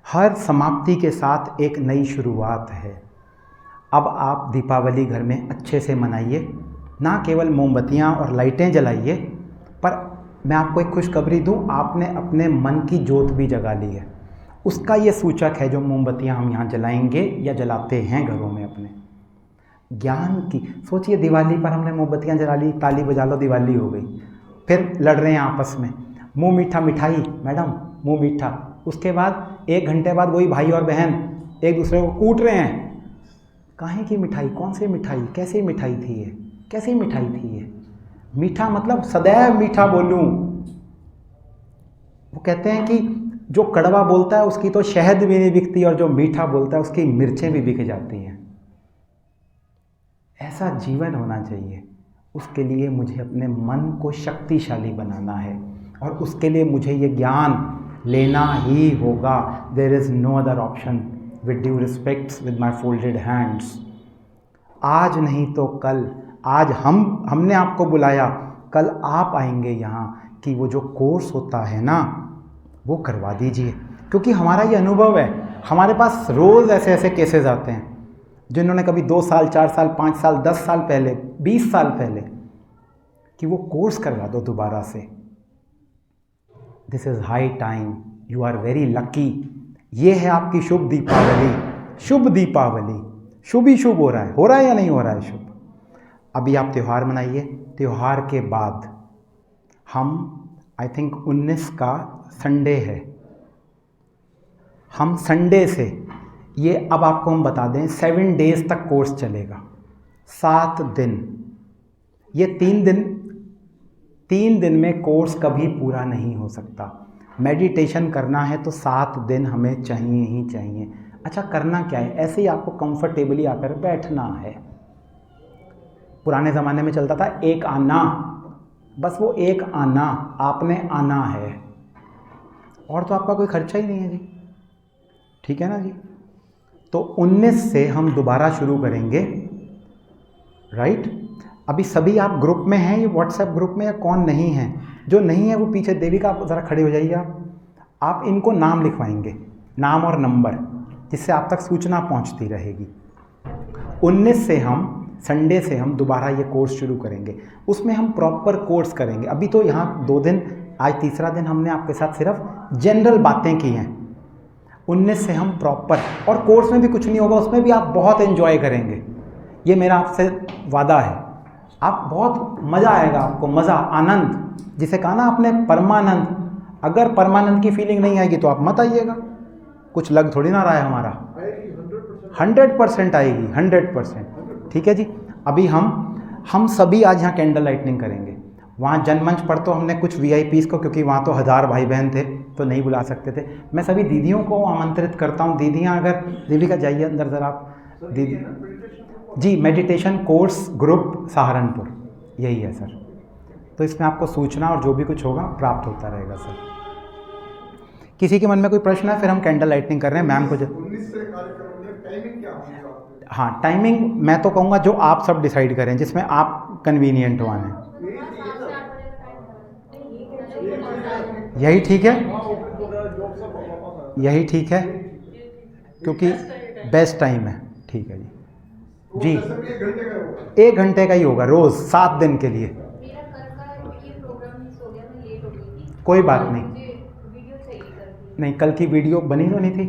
हर समाप्ति के साथ एक नई शुरुआत है। अब आप दीपावली घर में अच्छे से मनाइए, ना केवल मोमबत्तियाँ और लाइटें जलाइए, पर मैं आपको एक खुशखबरी दूँ, आपने अपने मन की जोत भी जगा ली है। उसका ये सूचक है जो मोमबत्तियाँ हम यहाँ जलाएंगे या जलाते हैं घरों में अपने, ज्ञान की। सोचिए दिवाली पर हमने मोमबत्तियाँ जला ली, ताली बजा लो, दिवाली हो गई, फिर लड़ रहे हैं आपस में, मुँह मीठा मिठाई, मैडम मुँह मीठा, उसके बाद 1 घंटे बाद वही भाई और बहन एक दूसरे को कूट रहे हैं। काहे की मिठाई, कौन सी मिठाई, कैसी मिठाई थी ये, कैसी मिठाई थी ये? मीठा मतलब सदैव मीठा बोलूं। वो कहते हैं कि जो कड़वा बोलता है उसकी तो शहद भी नहीं बिकती, और जो मीठा बोलता है उसकी मिर्चें भी बिक जाती हैं। ऐसा जीवन होना चाहिए। उसके लिए मुझे अपने मन को शक्तिशाली बनाना है, और उसके लिए मुझे ये ज्ञान लेना ही होगा। There is no other option. With due respects, with my folded hands. आज नहीं तो कल, आज हमने आपको बुलाया, कल आप आएंगे यहाँ कि वो जो कोर्स होता है ना वो करवा दीजिए, क्योंकि हमारा ये अनुभव है। हमारे पास रोज़ ऐसे ऐसे केसेस आते हैं जिन्होंने कभी 2 साल, 4 साल, 5 साल, 10 साल पहले, 20 साल पहले, कि वो कोर्स करवा दो दोबारा से। This is high time, you are very lucky. ये है आपकी शुभ दीपावली। शुभ दीपावली, शुभ ही शुभ हो रहा है या नहीं हो रहा है शुभ? अभी आप त्यौहार मनाइए। त्यौहार के बाद हम, आई थिंक 19 का संडे है, हम संडे से ये, अब आपको हम बता दें, 7 डेज़ तक कोर्स चलेगा, 7 दिन। ये 3 दिन में कोर्स कभी पूरा नहीं हो सकता। मेडिटेशन करना है तो 7 दिन हमें चाहिए ही चाहिए। अच्छा, करना क्या है? ऐसे ही आपको कंफर्टेबली आकर बैठना है। पुराने ज़माने में चलता था एक आना, बस वो एक आना, आपने आना है, और तो आपका कोई खर्चा ही नहीं है जी। ठीक है ना जी? तो 19 से हम दोबारा शुरू करेंगे, राइट? अभी सभी आप ग्रुप में हैं, ये व्हाट्सएप ग्रुप में, या कौन नहीं है? जो नहीं है वो पीछे, देविका आप ज़रा खड़े हो जाइए। आप इनको नाम लिखवाएंगे, नाम और नंबर, जिससे आप तक सूचना पहुंचती रहेगी। 19 से हम, संडे से हम दोबारा ये कोर्स शुरू करेंगे। उसमें हम प्रॉपर कोर्स करेंगे। अभी तो यहाँ 2 दिन, आज तीसरा दिन, हमने आपके साथ सिर्फ जनरल बातें की हैं। 19 से हम प्रॉपर, और कोर्स में भी कुछ नहीं होगा, उसमें भी आप बहुत एंजॉय करेंगे, ये मेरा आपसे वादा है। आप बहुत मज़ा आएगा, आपको मज़ा, आनंद, जिसे कहा ना आपने परमानंद। अगर परमानंद की फीलिंग नहीं आएगी तो आप मत आइएगा, कुछ लग थोड़ी ना रहा है हमारा। 100% आएगी, 100%। ठीक है जी? अभी हम सभी आज यहाँ कैंडल लाइटनिंग करेंगे। वहाँ जनमंच पर तो हमने कुछ VIPs को, क्योंकि वहाँ तो 1000 भाई बहन थे तो नहीं बुला सकते थे। मैं सभी दीदियों को आमंत्रित करता हूँ। दीदियाँ, अगर देविका जाइए अंदर ज़रा आप, दीदी जी, मेडिटेशन कोर्स ग्रुप सहारनपुर, यही है सर। तो इसमें आपको सूचना और जो भी कुछ होगा प्राप्त होता रहेगा सर। किसी के मन में कोई प्रश्न है? फिर हम कैंडल लाइटनिंग कर रहे हैं। मैम को 19 से कार्यक्रम में टाइमिंग क्या होगी? हाँ, टाइमिंग मैं तो कहूँगा जो आप सब डिसाइड करें, जिसमें आप कन्वीनियंट हो आने। यही ठीक है, यही ठीक है, क्योंकि बेस्ट टाइम है। ठीक है जी। 1 घंटे का ही होगा रोज़, 7 दिन के लिए। मेरा कल का ये प्रोग्राम मिस हो गया, मैं लेट हो गई थी। कोई बात नहीं, वीडियो चाहिए कल। नहीं, कल की वीडियो बनी तो नहीं थी,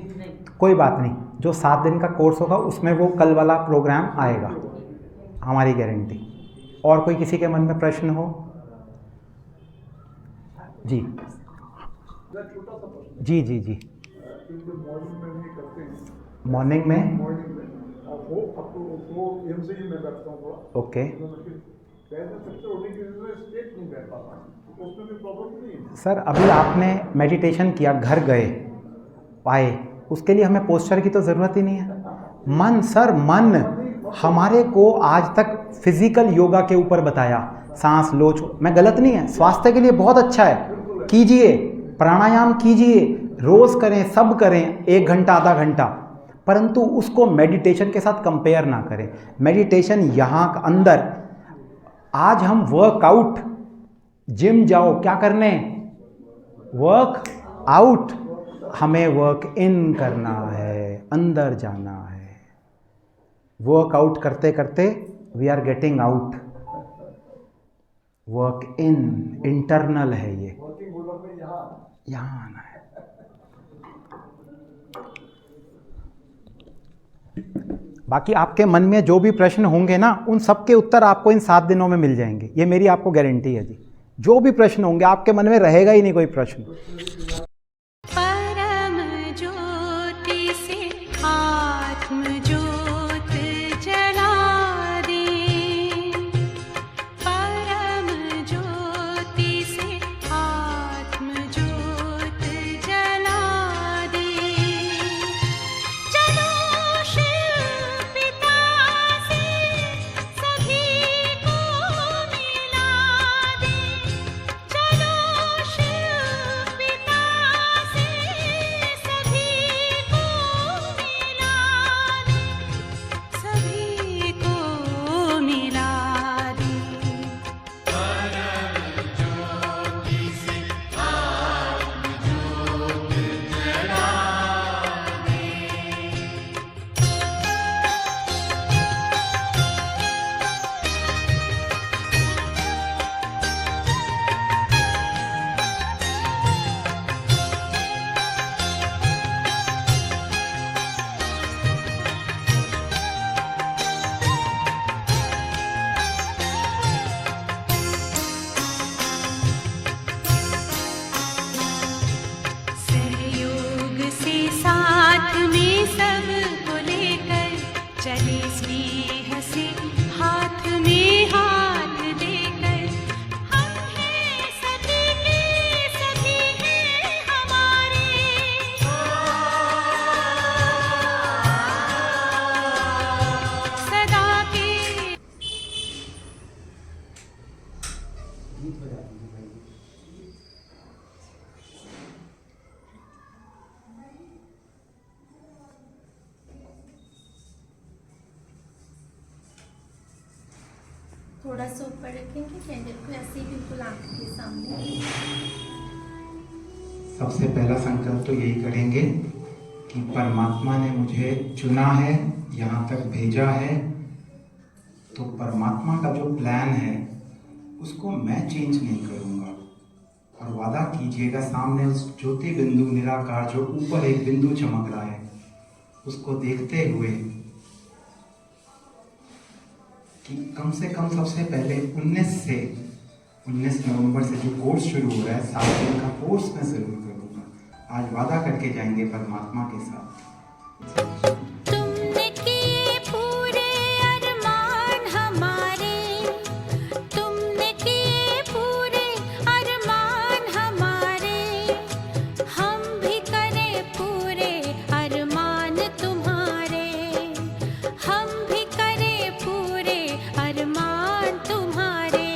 कोई बात नहीं। जो 7 दिन का कोर्स होगा उसमें वो कल वाला प्रोग्राम आएगा, हमारी गारंटी। और कोई किसी के मन में प्रश्न हो? जी जी जी जी। मॉर्निंग में ओके सर, अभी आपने मेडिटेशन किया, घर गए, आए, उसके लिए हमें पोस्चर की तो ज़रूरत ही नहीं है। मन सर, मन हमारे को आज तक फिजिकल योगा के ऊपर बताया, सांस लो मैं गलत नहीं है, स्वास्थ्य के लिए बहुत अच्छा है, कीजिए, प्राणायाम कीजिए, रोज करें, सब करें, 1 घंटा आधा घंटा, परंतु उसको मेडिटेशन के साथ कंपेयर ना करें। मेडिटेशन यहाँ अंदर, आज हम वर्कआउट, जिम जाओ, क्या करने, वर्क आउट, हमें वर्क इन करना है, अंदर जाना है। वर्कआउट करते करते we are getting out, work in internal है, ये यहाँ आना है। बाकी आपके मन में जो भी प्रश्न होंगे ना, उन सब के उत्तर आपको इन 7 दिनों में मिल जाएंगे, ये मेरी आपको गारंटी है जी। जो भी प्रश्न होंगे आपके मन में रहेगा ही नहीं कोई प्रश्न। परम ज्योति से आत्म ज्योत जला दे, परम ज्योति से आत्म ज्योत जला दे। चलो शिव पिता से सभी को मिला दे, चलो शिव पिता से सभी को मिला दे, सभी को मिला दे। सहयोग से साथ में सबको लेकर चले, स्नेह से हाथ में हाथ देकर। हम हैं सभी के सभी हैं हमारे, सदा के। थोड़ा सा ऊपर रखेंगे कैंडल को, ऐसे ही बिल्कुल आंख के सामने। सबसे पहला संकल्प तो यही करेंगे कि परमात्मा ने मुझे चुना है, यहाँ तक भेजा है, तो परमात्मा का जो प्लान है उसको मैं चेंज नहीं करूँगा। और वादा कीजिएगा सामने उस ज्योति बिंदु निराकार जो ऊपर एक बिंदु चमक रहा है, उसको देखते हुए कि कम से कम सबसे पहले 19 नवंबर से जो कोर्स शुरू हो रहा है, 7 दिन का कोर्स मैं ज़रूर करूँगा। आज वादा करके जाएंगे परमात्मा के साथ। तुमने किए पूरे अरमान हमारे, तुमने किए पूरे अरमान हमारे, हम भी करें पूरे अरमान तुम्हारे, हम भी करें पूरे अरमान तुम्हारे।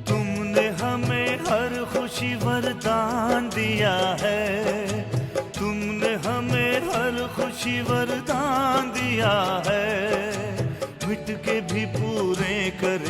तुमने हमें हर खुशी वरदान दिया है, तुमने हमें हर खुशी वरदान दिया है, मिट के भी पूरे करें